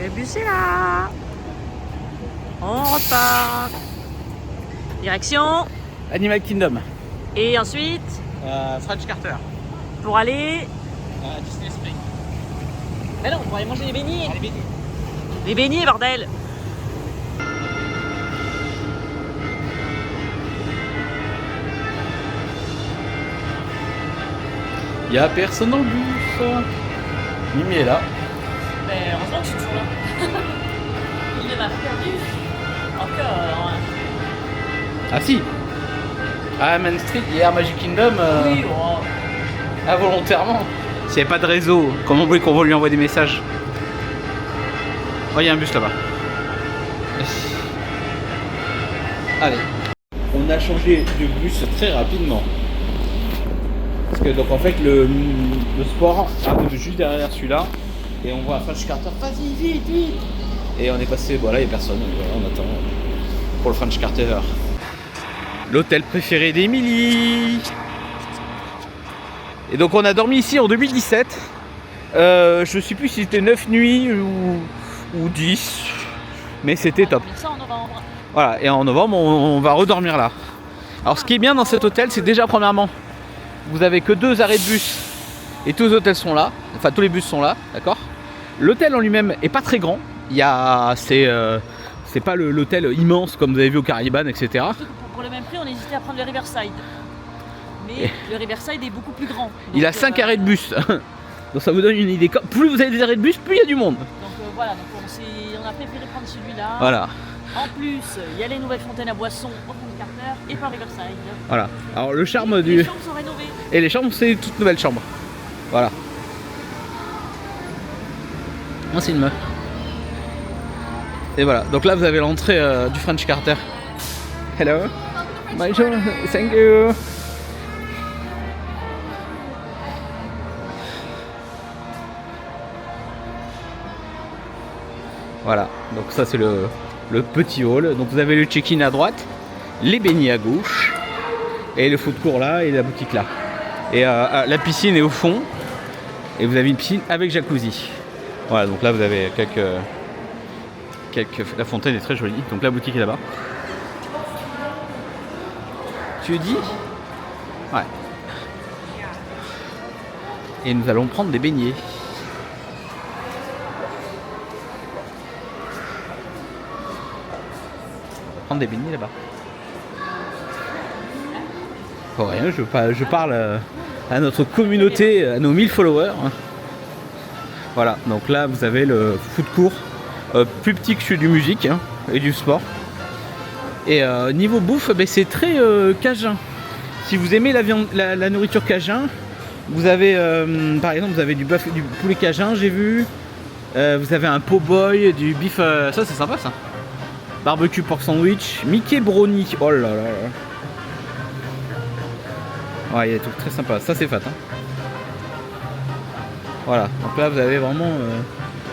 Le bus est là. On repart. Direction. Animal Kingdom. Et ensuite, French Carter. pour aller... Disney Spring. Mais non, pour aller manger des beignets. Ah, les beignets. Les beignets, bordel. Il n'y a personne dans le bus. Mimi est là. Mais heureusement que je suis toujours là. Il ne m'a pas perdu. Encore. Ah si. À Main Street, hier Magic Kingdom. Oui, oh. Involontairement. S'il n'y avait pas de réseau, comment vous voulez qu'on lui envoie des messages? Oh, il y a un bus là-bas. Allez. On a changé de bus très rapidement. Parce que donc en fait le sport arrive juste derrière celui-là. Et on voit un French Carter. Vas-y, vite. Et on est passé, voilà, il n'y a personne. Voilà, on attend pour le French Carter. L'hôtel préféré d'Emily. Et donc on a dormi ici en 2017. Je sais plus si c'était 9 nuits ou 10. Mais c'était top. Ça en novembre. Voilà, et en novembre on va redormir là. Alors ce qui est bien dans cet hôtel, c'est déjà premièrement, vous avez que 2 arrêts de bus. Et tous les hôtels sont là. Enfin tous les bus sont là, d'accord. L'hôtel en lui-même est pas très grand. C'est pas l'hôtel immense comme vous avez vu au Caribbean, etc. Pour le même prix, on hésitait à prendre le Riverside. Mais le Riverside est beaucoup plus grand. Donc, Il a 5 arrêts de bus. Donc ça vous donne une idée. Plus vous avez des arrêts de bus, plus il y a du monde. Donc voilà, donc on a préféré prendre celui-là. Voilà. En plus, il y a les nouvelles fontaines à boissons au French Carter et par Riverside. Voilà. Alors le charme Les du... chambres sont rénovées. Et les chambres, c'est toutes nouvelles chambres. Voilà. Moi, c'est une meuf. Et voilà. Donc là, vous avez l'entrée du French Carter. Hello. Bonjour. Thank you. Voilà. Donc ça, c'est le petit hall. Donc vous avez le check-in à droite, les beignets à gauche, et le food court là, et la boutique là. Et la piscine est au fond. Et vous avez une piscine avec jacuzzi. Voilà, donc là vous avez quelques... La fontaine est très jolie. Donc la boutique est là-bas. Tu dis? Ouais. Et nous allons prendre des beignets. Prendre des beignets là-bas. Pour rien, je parle à notre communauté, à nos 1000 followers. Voilà, donc là vous avez le food court, plus petit que celui du musique et du sport. Et niveau bouffe, c'est très cajun. Si vous aimez la viande, la nourriture cajun, vous avez par exemple vous avez du poulet cajun, j'ai vu. Vous avez un po' boy, du beef, ça c'est sympa ça. Barbecue pork sandwich, Mickey brownie. Oh là là là. Ouais, il y a des trucs très sympas. Ça c'est fat. Voilà, donc là vous avez vraiment...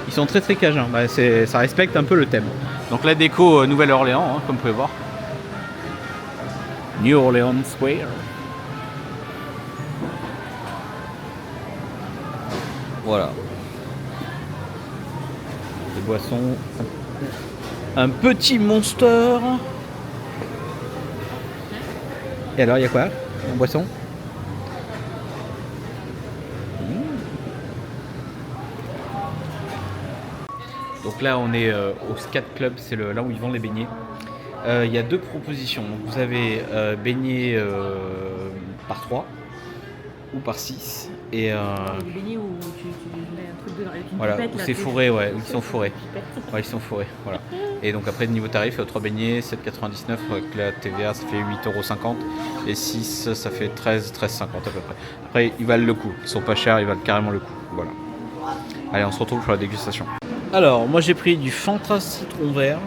ils sont très cajuns, ça respecte un peu le thème. Donc la déco Nouvelle-Orléans, comme vous pouvez voir. New Orleans Square. Voilà. Des boissons. Un petit Monster. Et alors il y a quoi en boisson? Donc là on est au Scat Club, c'est là où ils vendent les beignets. Il y a deux propositions. Donc, vous avez beignets par 3 ou par 6. Et Des beignets où tu mets un truc dedans avec une voilà, pipette, où là, c'est tu- fourré, ouais, où ils sont fourrés. pipette. Ouais, ils sont fourrés, voilà. Et donc après niveau tarif, 3 beignets, 7,99 avec la TVA, ça fait 8,50 €. Et 6, ça fait 13,50 à peu près. Après, ils valent le coup. Ils sont pas chers, ils valent carrément le coup. Voilà. Allez, on se retrouve pour la dégustation. Alors, moi j'ai pris du Fanta citron vert.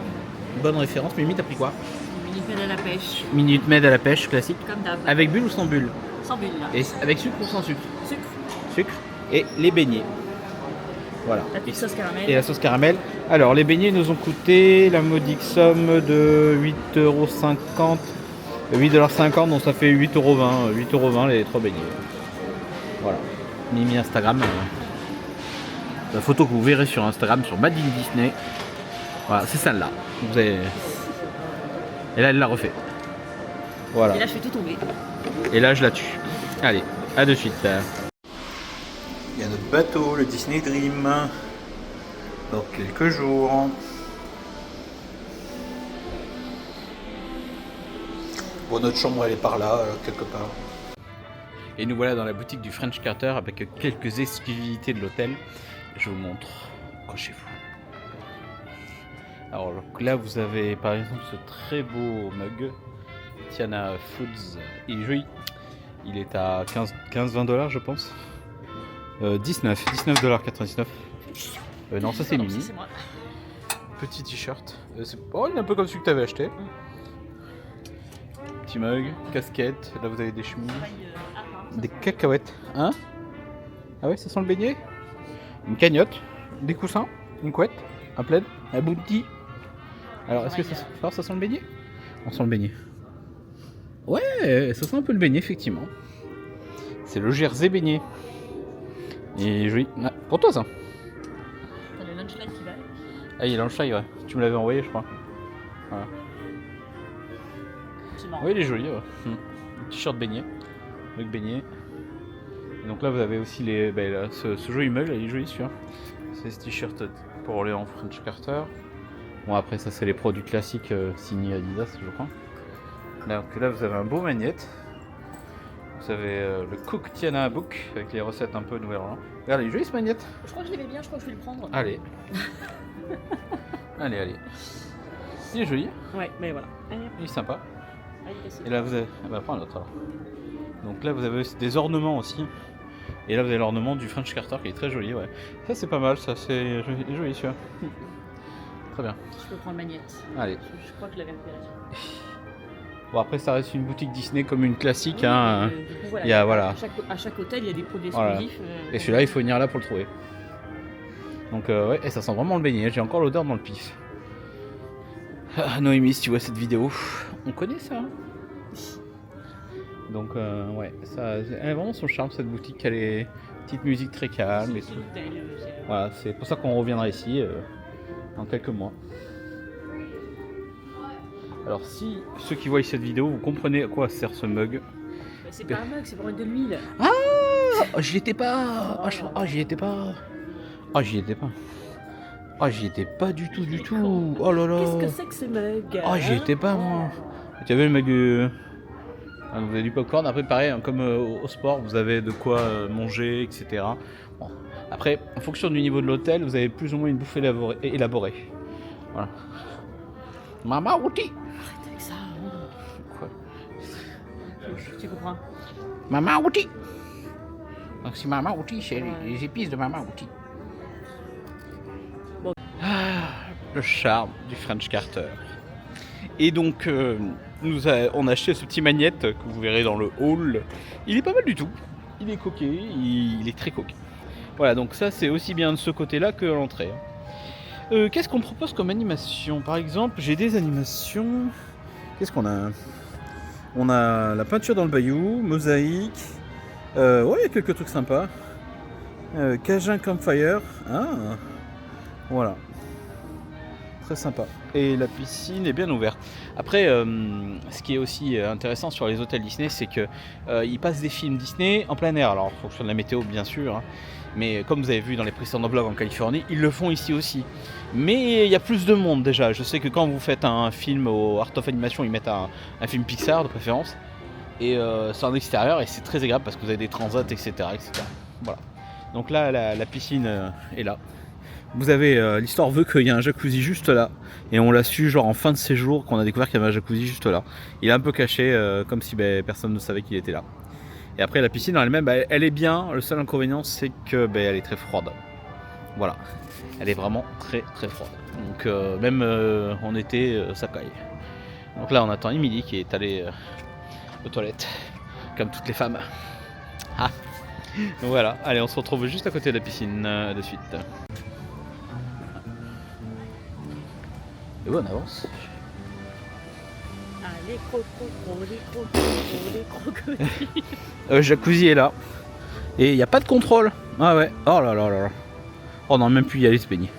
Bonne référence. Mimi, t'as pris quoi? Minute Maid à la pêche, Minute Maid à la pêche, classique. comme d'hab. Avec bulle ou sans bulle? Sans bulle là. Et avec sucre ou sans sucre? Sucre, Sucre. Et les beignets. Voilà. la petite sauce caramel. Et la sauce caramel. Alors, les beignets nous ont coûté la modique somme de 8,50 €. 8,50 $, donc ça fait 8,20 €. 8,20 € les 3 beignets. Voilà. Mimi Instagram. La photo que vous verrez sur Instagram, sur Made in Disney. Voilà, c'est celle-là. Vous avez... Et là, elle l'a refait. Voilà. Et là je fais tout tomber. Et là, je la tue. Allez, à de suite. Il y a notre bateau, le Disney Dream. Dans quelques jours. Bon, notre chambre, elle est par là, quelque part. Et nous voilà dans la boutique du French Carter avec quelques exclusivités de l'hôtel. Je vous montre. Accrochez-vous. Alors là, vous avez par exemple ce très beau mug. Tiana Foods. Il est joli. Il est à 15-20 $, je pense. 19,99 $. Non, ça c'est Pardon, Mimi. c'est moi. Petit t-shirt. Oh, il est un peu comme celui que tu avais acheté. Petit mug, casquette. Là, vous avez des chemises. Des cacahuètes. Hein? Ah ouais, ça sent le beignet? Une cagnotte, des coussins, une couette, un plaid, un bounty. Alors, est-ce que ça sent le beignet? On sent le beignet. Ouais, ça sent un peu le beignet, effectivement. C'est le Jersey beignet. Et joli. Ah, pour toi, ça. T'as le lunchlight qui va avec. Ah, il est dans le chai, ouais. Tu me l'avais envoyé, je crois. Voilà. C'est marrant. Oui, il est joli, ouais. T-shirt beignet. Avec beignet. Et donc là, vous avez aussi les, là, ce joli mug, là, il est joli celui-là. C'est ce t-shirt pour Orléans French Carter. Bon, après, ça, c'est les produits classiques signés Adidas, je crois. Donc là, vous avez un beau magnète. Vous avez le Cook Tiana Book avec les recettes un peu Nouvelle-Orléans. Regardez, jolie cette magnette. Je crois que je l'aimais bien, je crois que je vais le prendre. Allez. Allez. Il est joli, Ouais, mais voilà. il est sympa. Allez, cassez. Et là vous avez... Ah bah prends l'autre alors. Donc là vous avez des ornements aussi. Et là vous avez l'ornement du French Carter qui est très joli, ouais. Ça c'est pas mal, ça c'est joli celui-là. Très bien. Je peux prendre magnette. Allez. Je crois que je l'avais repéré. Bon après ça reste une boutique Disney comme une classique. Oui, Hein. du coup, voilà. Il y a, voilà. À chaque hôtel, il y a des produits Voilà. exclusifs. Et celui-là il faut venir là pour le trouver. Donc ouais, et ça sent vraiment le beignet, j'ai encore l'odeur dans le pif. Ah, Noémie, si tu vois cette vidéo, on connaît ça. Hein. Donc ouais, ça, elle a vraiment son charme cette boutique, elle est petite musique très calme et C'est tout. l'hôtel, c'est- Voilà, c'est pour ça qu'on reviendra ici dans quelques mois. Alors si ceux qui voient cette vidéo, vous comprenez à quoi sert ce mug. Bah, c'est pas un mug, c'est pour mettre de l'huile. Ah, j'y étais pas. J'y étais pas. J'y étais pas du tout. Oh là là. Qu'est-ce que c'est que ce mug? J'y étais pas moi. Tu avais le mug. Vous avez du popcorn. Après pareil, hein, comme au sport, vous avez de quoi manger, etc. Bon. Après, en fonction du niveau de l'hôtel, vous avez plus ou moins une bouffe élaborée. Voilà. Maman rôti. Arrête avec ça. Quoi? Tu comprends? Maman rôti. Donc si maman rôti, c'est les épices de maman rôti. Bon. Le charme du French Carter. Et donc, on a acheté ce petit magnette que vous verrez dans le hall. Il est pas mal du tout. Il est coquet, il est très coquet. Voilà, donc ça c'est aussi bien de ce côté-là que à l'entrée. Qu'est-ce qu'on propose comme animation? Par exemple, j'ai des animations. Qu'est-ce qu'on a? On a la peinture dans le bayou, mosaïque. Ouais, il y a quelques trucs sympas. Cajun Campfire. Ah, voilà. Très sympa. Et la piscine est bien ouverte. Après, ce qui est aussi intéressant sur les hôtels Disney, c'est que ils passent des films Disney en plein air. Alors, en fonction de la météo, bien sûr. Hein. Mais comme vous avez vu dans les précédents vlogs en Californie, ils le font ici aussi. Mais il y a plus de monde déjà. Je sais que quand vous faites un film au Art of Animation, ils mettent un film Pixar de préférence. Et c'est en extérieur et c'est très agréable parce que vous avez des transats, etc. Voilà. Donc là, la piscine est là. Vous avez, l'histoire veut qu'il y a un jacuzzi juste là. Et on l'a su genre en fin de séjour qu'on a découvert qu'il y avait un jacuzzi juste là. Il est un peu caché comme si personne ne savait qu'il était là. Et après la piscine en elle-même, elle est bien. Le seul inconvénient c'est que elle est très froide. Voilà. Elle est vraiment très très froide. Donc même en été, ça caille. Donc là on attend Emily qui est allée aux toilettes. Comme toutes les femmes. Ah. Donc voilà. Allez, on se retrouve juste à côté de la piscine de suite. Et ouais, on avance. Ah, les crocodiles. Jacuzzi est là. Et il n'y a pas de contrôle. Ah ouais. Oh là là là là. Oh non, même plus y aller se baigner.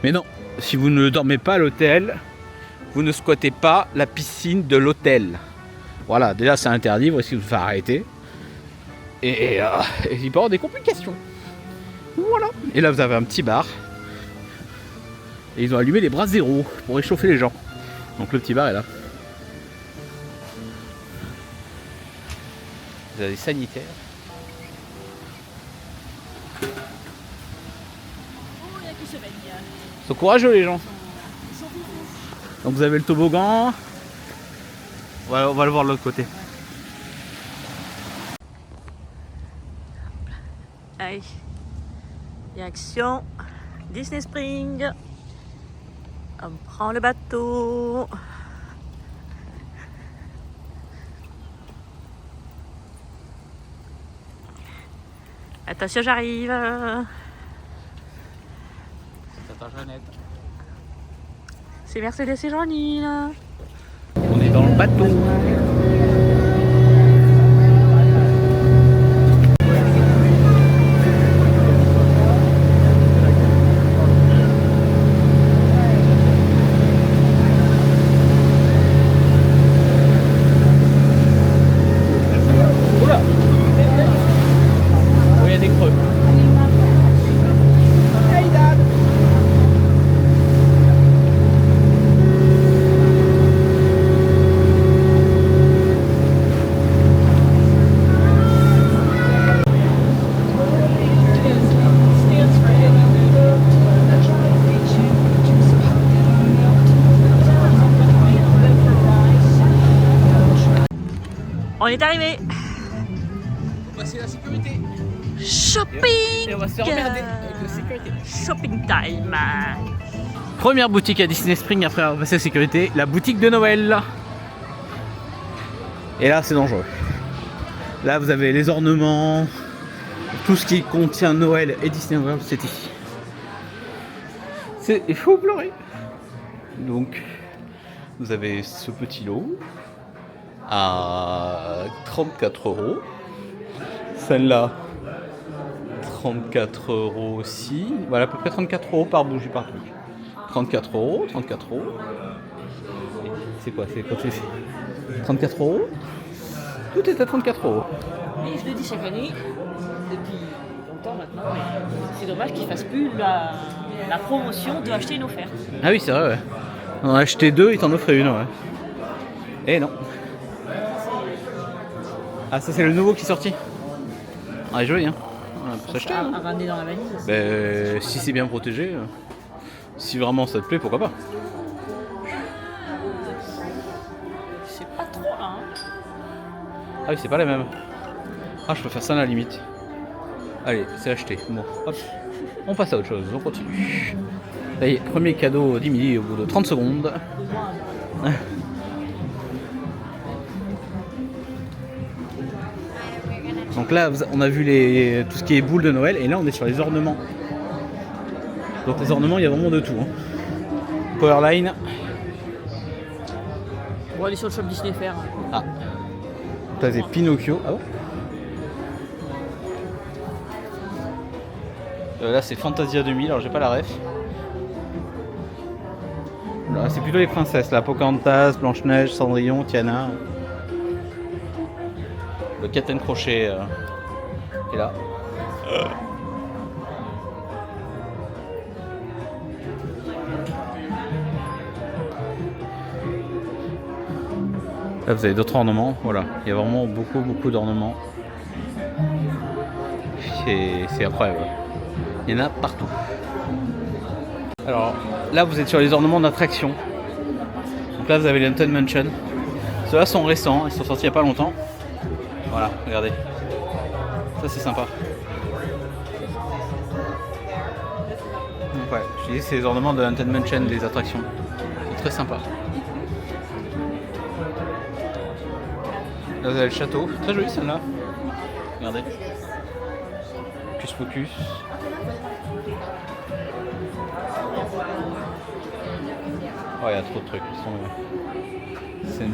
Mais non, si vous ne dormez pas à l'hôtel, vous ne squattez pas la piscine de l'hôtel. Voilà, déjà c'est interdit, voici vous faire arrêter. Et il peut y avoir des complications. Voilà. Et là vous avez un petit bar. Et ils ont allumé les bras zéro pour réchauffer les gens. Donc le petit bar est là. Vous avez des sanitaires. Oh, il y a qui se baigne. Ils sont courageux les gens. Donc vous avez le toboggan. On va le voir de l'autre côté. Allez. Direction Disney Springs. On prend le bateau. Attention, j'arrive. C'est Mercedes et Jean-Nil. On est dans le bateau. Oula! Oh, il y a des creux. est arrivé. Voici la sécurité. Shopping. Et on va se faire emmerder avec la sécurité. Shopping time. Première boutique à Disney Spring après avoir passé la sécurité, la boutique de Noël. Et là, c'est dangereux. Là, vous avez les ornements, tout ce qui contient Noël et Disney World, c'est ici. Il faut pleurer. Donc, vous avez ce petit lot à 34 €. Celle-là, 34 € aussi. Voilà, à peu près 34 € par bougie par truc. 34 €, 34 €. C'est quoi? C'est quand c'est 34 €. Tout est à 34 €. Et je le dis chaque année, depuis longtemps maintenant, mais c'est dommage qu'ils fassent plus la promotion de acheter une offerte. Ah oui, c'est vrai, ouais. On en a acheté 2, il t'en offrait une, ouais. Et non. Ah, ça c'est le nouveau qui est sorti. Ah, est joli, hein. On peut s'acheter. À ramener dans la valise. Ben, si c'est bien protégé, si vraiment ça te plaît, pourquoi pas. C'est pas trop là, hein. Ah oui, c'est pas les mêmes. Ah, je peux faire ça à la limite. Allez, c'est acheté. Bon, hop. On passe à autre chose, on continue. Ça y est, premier cadeau d'Emily au bout de 30 secondes. Donc là, on a vu tout ce qui est boules de Noël, et là on est sur les ornements. Donc les ornements, il y a vraiment de tout. Hein. Powerline. On va aller sur le shop Disney faire. Ah. Là, c'est Pinocchio. Ah bon? Là, c'est Fantasia 2000, alors j'ai pas la ref. Là, c'est plutôt les princesses, là. Pocahontas, Blanche-Neige, Cendrillon, Tiana. Le Capitaine Crochet est là. Là, vous avez d'autres ornements. Voilà, il y a vraiment beaucoup d'ornements. C'est incroyable. Il y en a partout. Alors là, vous êtes sur les ornements d'attraction. Donc là, vous avez les Haunted Mansion. Ceux-là sont récents, ils sont sortis il n'y a pas longtemps. Voilà, regardez. Ça, c'est sympa. Donc ouais, je dis c'est les ornements de Haunted Mansion des attractions. C'est très sympa. Là, vous avez le château. Très joli celle-là. Regardez. Hocus Pocus. Oh, il y a trop de trucs. C'est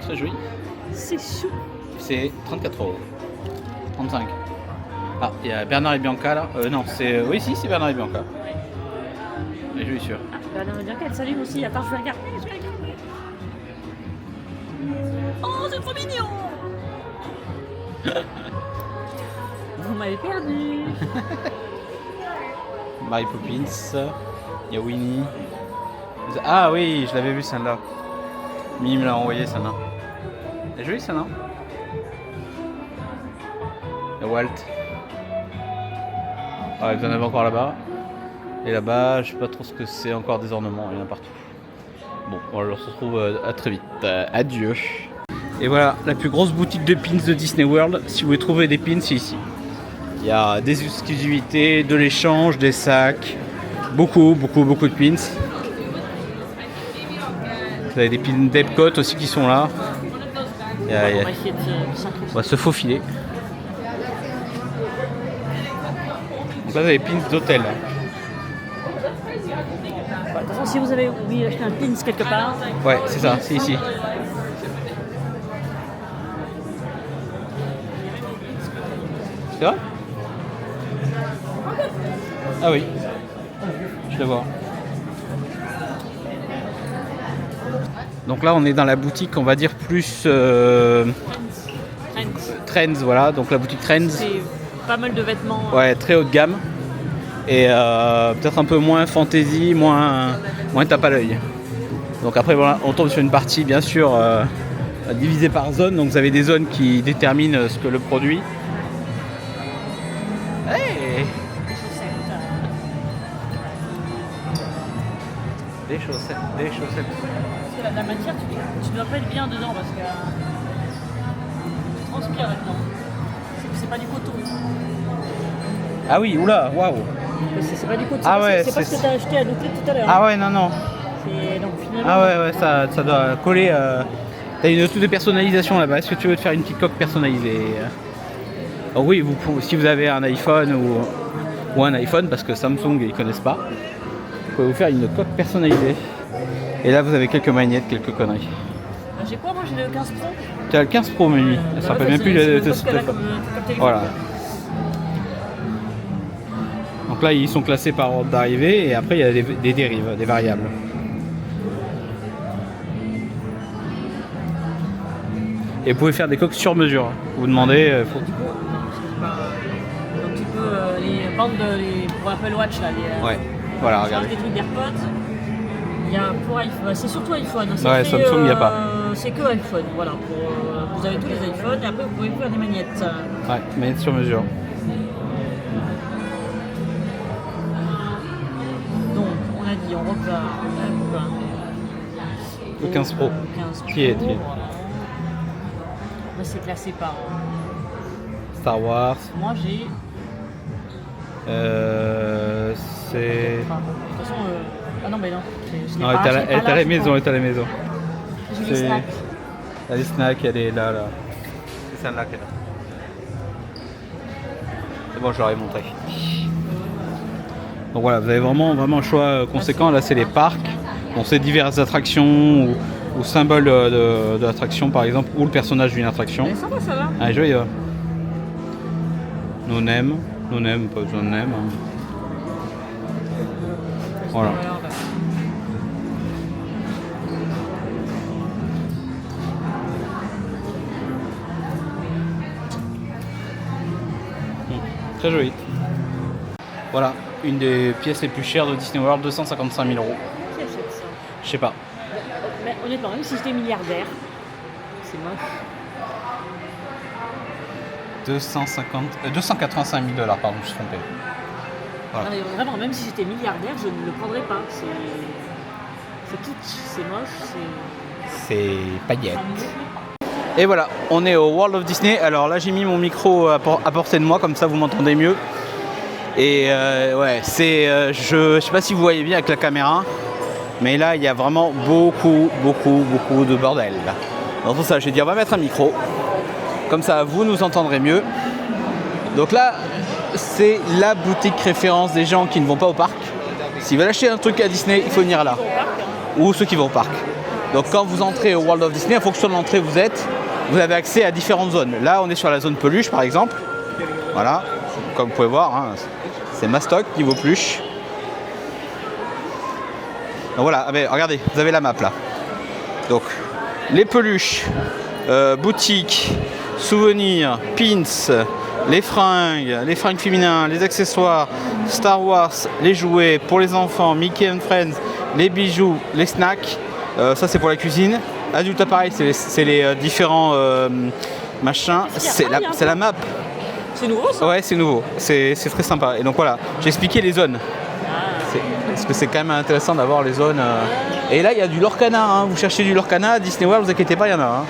très joli. C'est chou. C'est 34 €. 35. Ah, il y a Bernard et Bianca là. Non, c'est. Oui, si, c'est Bernard et Bianca. Mais je suis sûr. Ah, Bernard et Bianca, elle s'allume aussi, à part je vais regarder. Oh, c'est trop mignon. Vous m'avez perdu. Mary Poppins. Il y a Winnie. Ah oui, je l'avais vu celle-là. Mimi me l'a envoyé celle-là. Elle est jolie celle-là. Il y a Walt. Ah, vous en avez encore là-bas. Et là-bas, je sais pas trop ce que c'est, encore des ornements, il y en a partout. Bon, on se retrouve à très vite. Adieu. Et voilà, la plus grosse boutique de pins de Disney World. Si vous voulez trouver des pins, c'est ici. Il y a des exclusivités, de l'échange, des sacs. Beaucoup de pins. Vous avez des pins d'Epcot aussi qui sont là. On va essayer de s'incruster. On va se faufiler. Donc là, vous avez des pins d'hôtel. Attention, si vous avez oublié d'acheter un pins quelque part. Ouais, c'est ça, c'est ici. C'est vrai? Ah oui, je le vois. Donc là, on est dans la boutique, on va dire plus Trends, voilà. Donc la boutique Trends. C'est pas mal de vêtements. Ouais, très haut de gamme. Et peut-être un peu moins fantasy, moins tape à l'œil. Donc après, voilà, on tombe sur une partie, bien sûr, divisée par zone. Donc vous avez des zones qui déterminent ce que le produit. Hey! Des chaussettes, des chaussettes. Parce que la matière, tu dois pas être bien dedans parce que tu transpires là-dedans. C'est pas du coton. Ah oui, oula, waouh. C'est pas du coton. Ah ouais, c'est pas ce que t'as acheté à l'hôtel tout à l'heure. Ah ouais, non, non. Donc finalement. Ah ouais, ça doit coller. T'as une touche de personnalisation là-bas. Est-ce que tu veux te faire une petite coque personnalisée? Oh oui, si vous avez un iPhone ou un iPhone, parce que Samsung ils connaissent pas, vous pouvez vous faire une coque personnalisée. Et là vous avez quelques magnettes, quelques conneries. J'ai quoi moi? J'ai le 15 Pro. Tu as le 15 Pro, Mimi. Ça s'appelle même plus le téléphone. Voilà. Donc là ils sont classés par ordre d'arrivée et après il y a des dérives, des variables. Et vous pouvez faire des coques sur mesure. Vous demandez. Donc tu peux les bandes pour Apple Watch là. Ouais, voilà, regardez. Des trucs d'AirPods. Il y a pour iPhone, c'est surtout iPhone. Ouais, Samsung il n'y a pas. C'est que iPhone, voilà. Vous avez tous les iPhones et après vous pouvez faire des magnettes. Ouais, magnettes sur mesure. Donc on a dit, on repart. Le 15 Pro. 15 Pro. Qui est Voilà. Là c'est classé par Star Wars. Moi j'ai. C'est. Enfin, de toute façon, ah non, mais non. Non, elle est à la maison, elle est à la maison. J'ai les snacks. Les snacks, elle est là. C'est celle-là qu'elle a. C'est bon, je leur ai montré. Donc voilà, vous avez vraiment un choix conséquent. Là, c'est les parcs. Bon, c'est diverses attractions ou symboles de l'attraction, par exemple, ou le personnage d'une attraction. Ça va, ça va. Ah, joyeux. No name, pas besoin de name. Voilà. Très joli. Voilà, une des pièces les plus chères de Disney World, 255 000 €. Qui achète ça? Je sais pas. Mais honnêtement, même si j'étais milliardaire, c'est moche. 285 000 $, pardon, je suis trompé. Voilà. Non, mais vraiment, même si j'étais milliardaire, je ne le prendrais pas. C'est kitsch, c'est moche, C'est paillettes. Et voilà, on est au World of Disney. Alors là, j'ai mis mon micro à portée de moi, comme ça vous m'entendez mieux. Et ouais, je sais pas si vous voyez bien avec la caméra, mais là, il y a vraiment beaucoup de bordel. Dans tout ça, j'ai dit on va mettre un micro. Comme ça, vous nous entendrez mieux. Donc là, c'est la boutique référence des gens qui ne vont pas au parc. S'ils veulent acheter un truc à Disney, il faut venir là. Ou ceux qui vont au parc. Donc quand vous entrez au World of Disney, en fonction de l'entrée vous êtes, vous avez accès à différentes zones. Là, on est sur la zone peluche, par exemple. Voilà, comme vous pouvez voir, hein, c'est Mastoc niveau peluche. Donc voilà, regardez, vous avez la map là. Donc, les peluches, boutiques, souvenirs, pins, les fringues féminins, les accessoires, Star Wars, les jouets pour les enfants, Mickey and Friends, les bijoux, les snacks. Ça c'est pour la cuisine. Adulte pareil, c'est les différents machins. C'est la map. C'est nouveau ça? Ouais, c'est nouveau. C'est très sympa. Et donc voilà, j'ai expliqué les zones. Parce que c'est quand même intéressant d'avoir les zones. Et là, il y a du Lorcana. Hein. Vous cherchez du Lorcana à Disney World, vous inquiétez pas, il y en a. Hein.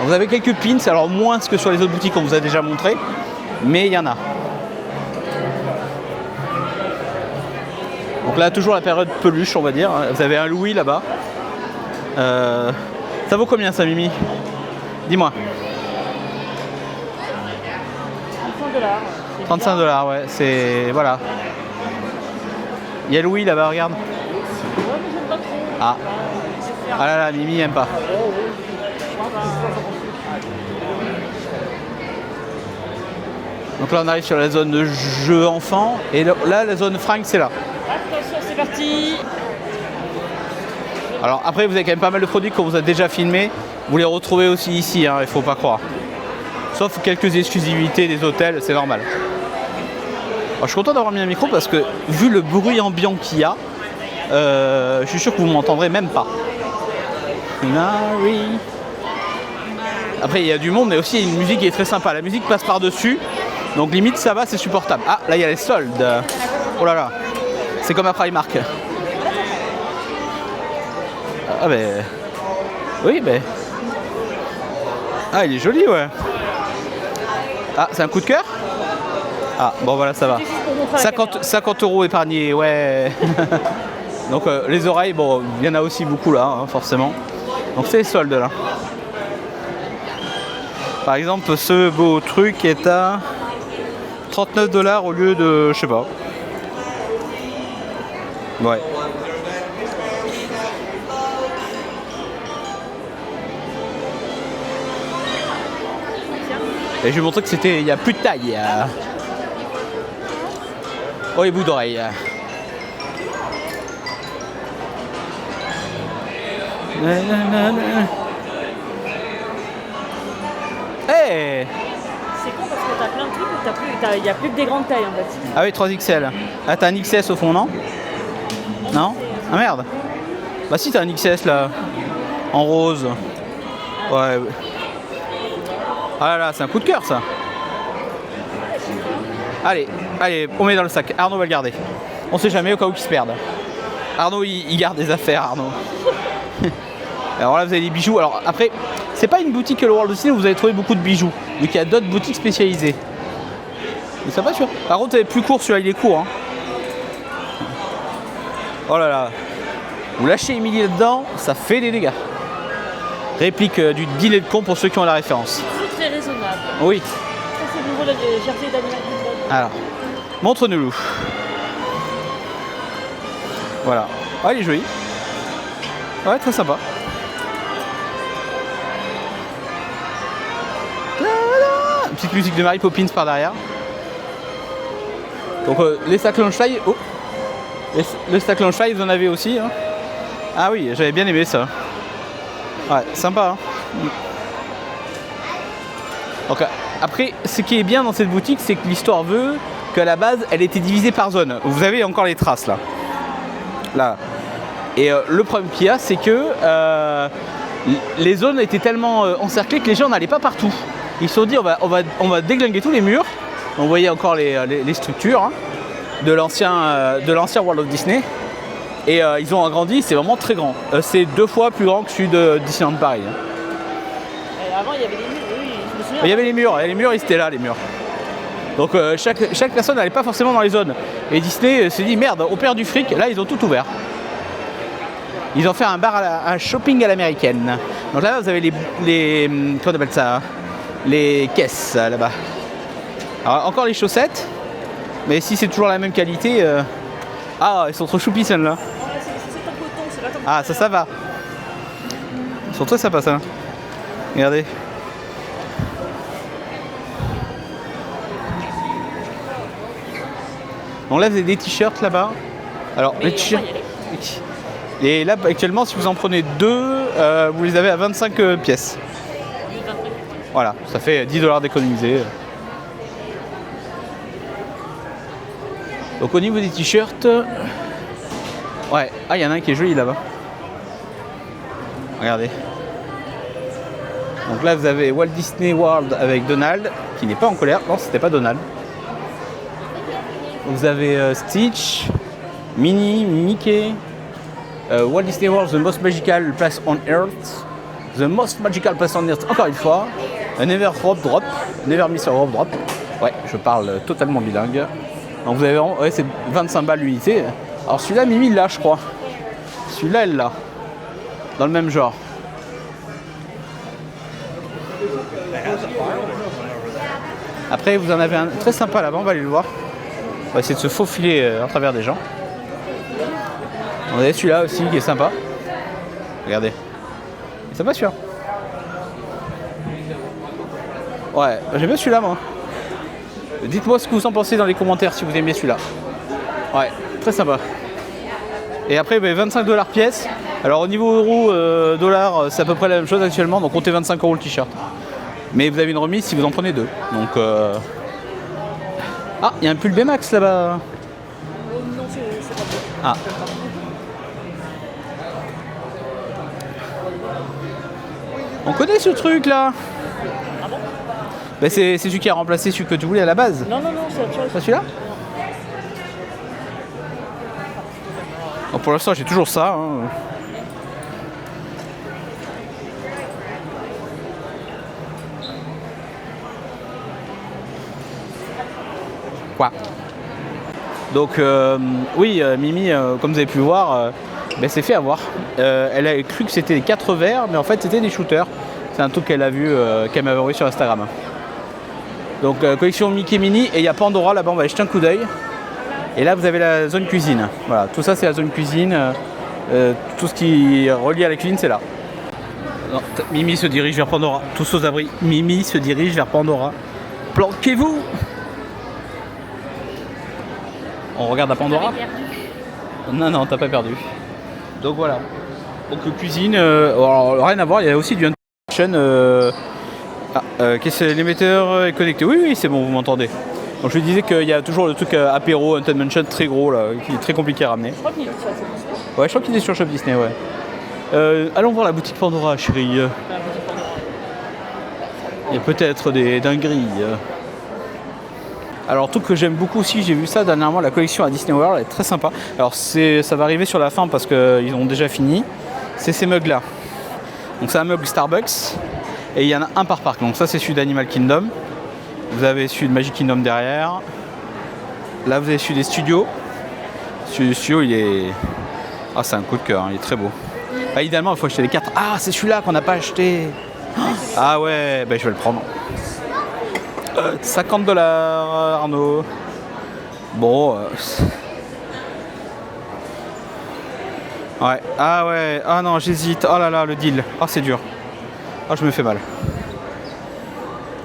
Vous avez quelques pins, alors moins que sur les autres boutiques qu'on vous a déjà montré, mais il y en a. Donc là, toujours la période peluche, on va dire. Vous avez un Louis là-bas. Ça vaut combien ça, Mimi? Dis-moi. 35 $. Ouais, c'est... Voilà. Il y a Louis là-bas, regarde. Ah. Ah là là, Mimi aime pas. Donc là on arrive sur la zone de jeux enfants et là la zone fringues c'est là. Attention, c'est parti. Alors après vous avez quand même pas mal de produits qu'on vous a déjà filmés. Vous les retrouvez aussi ici, hein, il faut pas croire. Sauf quelques exclusivités des hôtels, c'est normal. Alors, je suis content d'avoir mis un micro parce que vu le bruit ambiant qu'il y a, je suis sûr que vous m'entendrez même pas. Après il y a du monde mais aussi il y a une musique qui est très sympa. La musique passe par dessus, donc limite ça va, c'est supportable. Ah là il y a les soldes. Oh là là. C'est comme à Primark. Ah ben... Oui, ben... Ah, il est joli, ouais. Ah, c'est un coup de cœur? Ah, bon voilà, ça va. 50 € épargnés, ouais. Donc les oreilles, bon, il y en a aussi beaucoup là, hein, forcément. Donc c'est les soldes là. Par exemple, ce beau truc est à 39 $ au lieu de, je sais pas. Ouais. Et je vais montrer que c'était, il n'y a plus de taille. Oh, les bouts d'oreilles. Hey! C'est con parce que t'as plein de trucs où il n'y a plus que des grandes tailles en fait. Ah oui, 3XL. Ah, t'as un XS au fond, non? Non? Ah merde. Bah si, t'as un XS là. En rose. Ouais. Ah là là, c'est un coup de cœur ça. Allez, allez, on met dans le sac. Arnaud va le garder. On sait jamais au cas où il se perde. Arnaud, il garde des affaires, Arnaud. Alors là, vous avez des bijoux. Alors après, c'est pas une boutique que le World of Disney où vous allez trouver beaucoup de bijoux. Donc il y a d'autres boutiques spécialisées. Mais ça va sûr. Par contre, c'est plus court, celui-là, il est court. Hein. Oh là là. Vous lâchez Emily là-dedans, ça fait des dégâts. Réplique du dîner de con pour ceux qui ont la référence. C'est très raisonnable. Oui. Ça, c'est le nouveau jersey d'Animal Kingdom. Alors, montre-nous-le. Voilà. Oh, il est joli. Ouais, très sympa. Une petite musique de Mary Poppins par derrière. Donc les sacs Launchfly, oh, les sacs Launchfly, vous en avez aussi. Hein. Ah oui, j'avais bien aimé ça. Ouais, sympa. Hein. Donc après, ce qui est bien dans cette boutique, c'est que l'histoire veut qu'à la base, elle était divisée par zone. Vous avez encore les traces là. Là. Et le problème qu'il y a, c'est que les zones étaient tellement encerclées que les gens n'allaient pas partout. Ils se sont dit, on va déglinguer tous les murs. On voyait encore les structures hein, de l'ancien World of Disney. Et ils ont agrandi, c'est vraiment très grand. C'est 2 fois plus grand que celui de Disneyland Paris. Hein. Avant, il y avait des murs, oui, je me souviens. Il y avait les murs, ils étaient là, les murs. Donc chaque personne n'allait pas forcément dans les zones. Et Disney s'est dit, merde, on perd du fric. Là, ils ont tout ouvert. Ils ont fait un bar, un shopping à l'américaine. Donc là, vous avez comment on appelle ça hein, les caisses, là-bas. Alors, encore les chaussettes. Mais si c'est toujours la même qualité... Ah, ils sont trop choupis, celles-là. C'est en coton, c'est pas comme Ah, ça va. Ils sont très sympas, ça. Regardez. On là, vous avez des t-shirts là-bas. Alors, les t-shirts... Et là, actuellement, si vous en prenez 2, vous les avez à 25 pièces. Voilà, ça fait 10 $ d'économiser. Donc au niveau des t-shirts... Ouais, ah, il y en a un qui est joli là-bas. Regardez. Donc là, vous avez Walt Disney World avec Donald, qui n'est pas en colère. Non, c'était pas Donald. Vous avez Stitch, Minnie, Mickey, Walt Disney World, The Most Magical Place on Earth, The Most Magical Place on Earth, encore une fois, Never Drop, Never Miss a Rope Drop. Ouais, je parle totalement bilingue. Donc vous avez vraiment, ouais, c'est 25 balles l'unité. Alors celui-là, Mimi l'a, je crois. Celui-là, elle l'a. Dans le même genre. Après, vous en avez un très sympa là-bas, on va aller le voir. On va essayer de se faufiler à travers des gens. On a celui-là aussi qui est sympa. Regardez. C'est sympa celui-là. Ouais, j'aime bien celui-là moi. Dites-moi ce que vous en pensez dans les commentaires si vous aimez celui-là. Ouais, très sympa. Et après, 25 $ pièce. Alors au niveau euro, dollar, c'est à peu près la même chose actuellement. Donc comptez 25 € le t-shirt. Mais vous avez une remise si vous en prenez 2. Donc ah, il y a un pull B-Max là-bas. Non, c'est pas bon. Ah. On connaît ce truc là. Ah bon? Bah, c'est celui qui a remplacé celui que tu voulais à la base. Non, c'est autre chose. C'est celui-là? Donc pour l'instant j'ai toujours ça. Hein. Quoi? Donc oui, Mimi, comme vous avez pu voir, s'est fait avoir. Elle a cru que c'était des 4 verres, mais en fait c'était des shooters. C'est un truc qu'elle a vu, qu'elle m'avait envoyé sur Instagram. Donc collection Mickey Mini, et il y a Pandora là-bas, on va aller jeter un coup d'œil. Et là vous avez la zone cuisine. Voilà, tout ça c'est la zone cuisine. Tout ce qui est relié à la cuisine c'est là. Non, Mimi se dirige vers Pandora. Tous aux abris. Mimi se dirige vers Pandora. Planquez-vous! On regarde à Pandora. Non, t'as pas perdu. Donc voilà. Donc cuisine, alors, rien à voir, il y a aussi du Hunter qu'est-ce que l'émetteur est connecté? Oui, c'est bon, vous m'entendez. Donc je lui disais qu'il y a toujours le truc apéro Haunted Mansion très gros là, qui est très compliqué à ramener. Je crois qu'il est sur Shop Disney. Ouais, je crois qu'il est sur Shop Disney, ouais. Allons voir la boutique Pandora, chérie. Il y a peut-être des dingueries. Alors, truc que j'aime beaucoup aussi, j'ai vu ça dernièrement, la collection à Disney World, elle est très sympa. Alors, ça va arriver sur la fin parce qu'ils ont déjà fini. C'est ces mugs là. Donc, c'est un mug Starbucks et il y en a un par parc. Donc, ça, c'est celui d'Animal Kingdom. Vous avez celui de Magic Kingdom derrière. Là, vous avez celui des studios. Celui du studio, il est. Ah, c'est un coup de cœur, hein, il est très beau. Bah, idéalement, il faut acheter les 4. Ah, c'est celui-là qu'on n'a pas acheté. Ah, ouais, bah, je vais le prendre. 50$ Arnaud. Bon. Ouais. Ah ouais. Ah non, j'hésite. Oh là là, le deal. Ah, c'est dur. Ah, je me fais mal.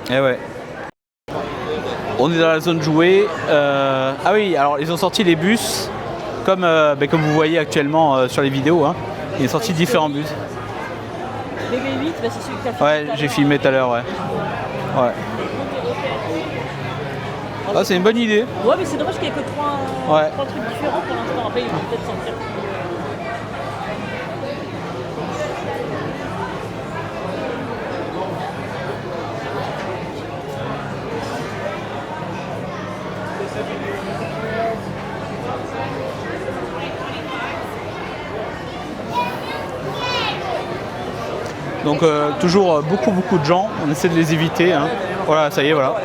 Eh ouais. On est dans la zone jouée. Ah oui, alors ils ont sorti les bus comme vous voyez actuellement sur les vidéos. Hein. Ils ont sorti différents bus. BB8, c'est celui que tu as Ouais, j'ai filmé tout à l'heure, ouais. Ouais. Ah, c'est une bonne idée. Ouais, mais c'est dommage qu'il n'y ait que 3 trucs différents pour l'instant. Après, ils vont peut-être sortir plus. Donc toujours beaucoup de gens, on essaie de les éviter. Hein. Voilà, ça y est, voilà.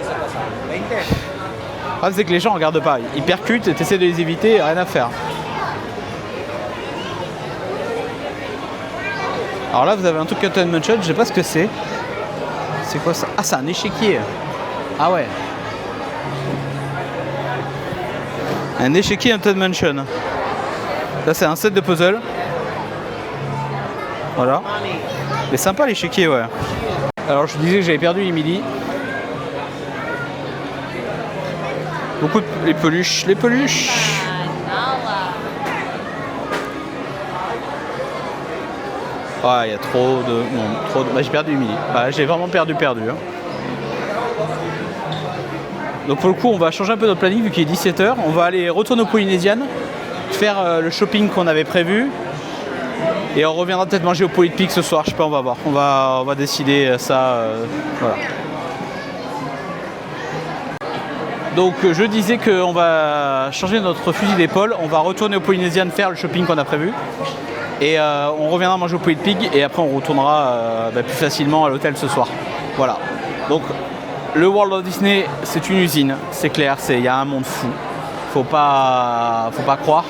Ah, c'est que les gens regardent pas, ils percutent et tu essaies de les éviter, rien à faire. Alors là vous avez un truc Haunted Mansion, je sais pas ce que c'est. C'est quoi ça? Ah, c'est un échiquier. Ah ouais. Un échiquier Haunted Mansion. Là c'est un set de puzzle. Voilà. Mais sympa l'échiquier, ouais. Alors je disais que j'avais perdu Emily. Beaucoup de les peluches. Ah, il y a trop de... Non, trop de... Bah, j'ai perdu Emily. Bah, j'ai vraiment perdu. Hein. Donc pour le coup, on va changer un peu notre planning vu qu'il est 17h. On va aller retourner au Polynesian, faire le shopping qu'on avait prévu. Et on reviendra peut-être manger au Polypic ce soir, je sais pas, on va voir. On va décider ça. Voilà. Donc je disais qu'on va changer notre fusil d'épaule. On va retourner au Polynesian faire le shopping qu'on a prévu. Et on reviendra manger au Polypic et après on retournera plus facilement à l'hôtel ce soir. Voilà. Donc le World of Disney, c'est une usine, c'est clair, il y a un monde fou. Faut pas croire.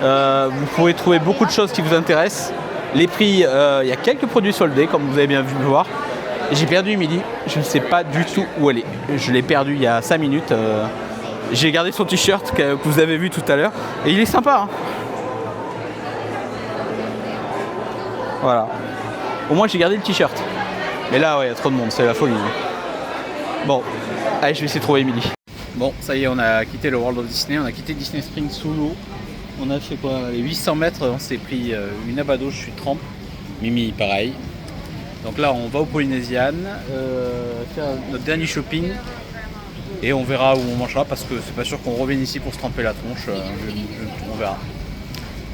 Vous pouvez trouver beaucoup de choses qui vous intéressent. Les prix, il y a quelques produits soldés, comme vous avez bien vu voir. J'ai perdu Emily, je ne sais pas du tout où elle est. Je l'ai perdue il y a 5 minutes. J'ai gardé son t-shirt que vous avez vu tout à l'heure. Et il est sympa. Hein. Voilà. Au moins j'ai gardé le t-shirt. Mais là, ouais, il y a trop de monde, c'est la folie. Bon, allez, je vais essayer de trouver Emily. Bon, ça y est, on a quitté le World of Disney, on a quitté Disney Springs sous l'eau. On a fait quoi? Les 800 mètres, on s'est pris une abados, je suis trempe. Mimi, pareil. Donc là, on va au Polynesian, faire notre dernier shopping. Et on verra où on mangera parce que c'est pas sûr qu'on revienne ici pour se tremper la tronche. On verra.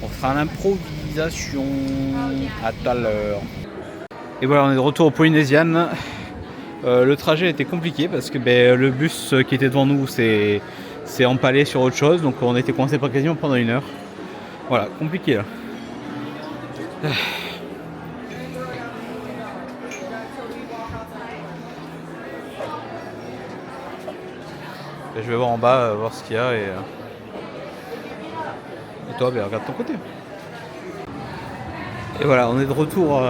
On fera l'improvisation. À tout à l'heure. Et voilà, on est de retour au Polynesian. Le trajet était compliqué parce que le bus qui était devant nous s'est empalé sur autre chose, donc on était coincé quasiment pendant 1 heure. Voilà, compliqué là. Et je vais voir en bas, voir ce qu'il y a et toi, ben, regarde ton côté. Et voilà, on est de retour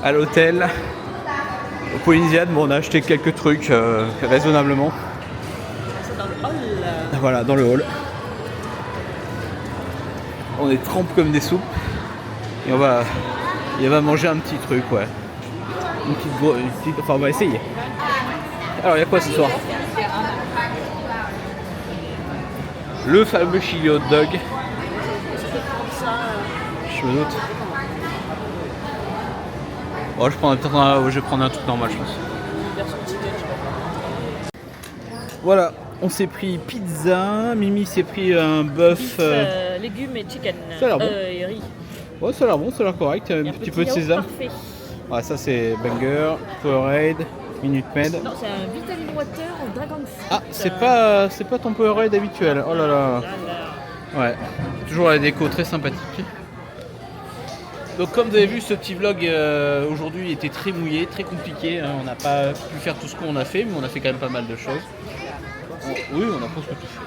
à l'hôtel au Polynesian. Bon, on a acheté quelques trucs raisonnablement. C'est dans le hall. Voilà, dans le hall. On est trempes comme des soupes. Et on va manger un petit truc, ouais. Une petite, enfin, on va essayer. Alors, il y a quoi ce soir? Le fameux chili hot dog. Je me doute. Bon, je vais prendre un truc normal, je pense. Voilà, on s'est pris pizza. Mimi s'est pris un bœuf. Légumes et chicken. Ça a l'air bon. Et riz. Ouais, ça a l'air bon, ça a l'air correct. Et Un petit peu de sésame. Parfait. Ouais, ça c'est banger, Powerade, Minute Maid. Non, c'est un Vitamin Water Dragon Fruit. Ah, c'est pas ton Powerade habituel. Oh là là. Ouais, toujours la déco très sympathique. Donc comme vous avez vu, ce petit vlog aujourd'hui était très mouillé, très compliqué. Hein. On n'a pas pu faire tout ce qu'on a fait, mais on a fait quand même pas mal de choses. Oui, on a presque tout fait.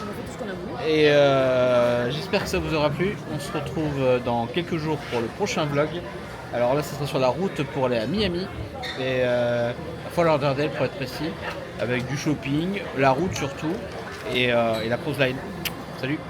On a fait tout ce qu'on a voulu. Et j'espère que ça vous aura plu. On se retrouve dans quelques jours pour le prochain vlog. Alors là, ça sera sur la route pour aller à Miami. Et à Fort Lauderdale pour être précis. Avec du shopping, la route surtout. Et la pause line. Salut!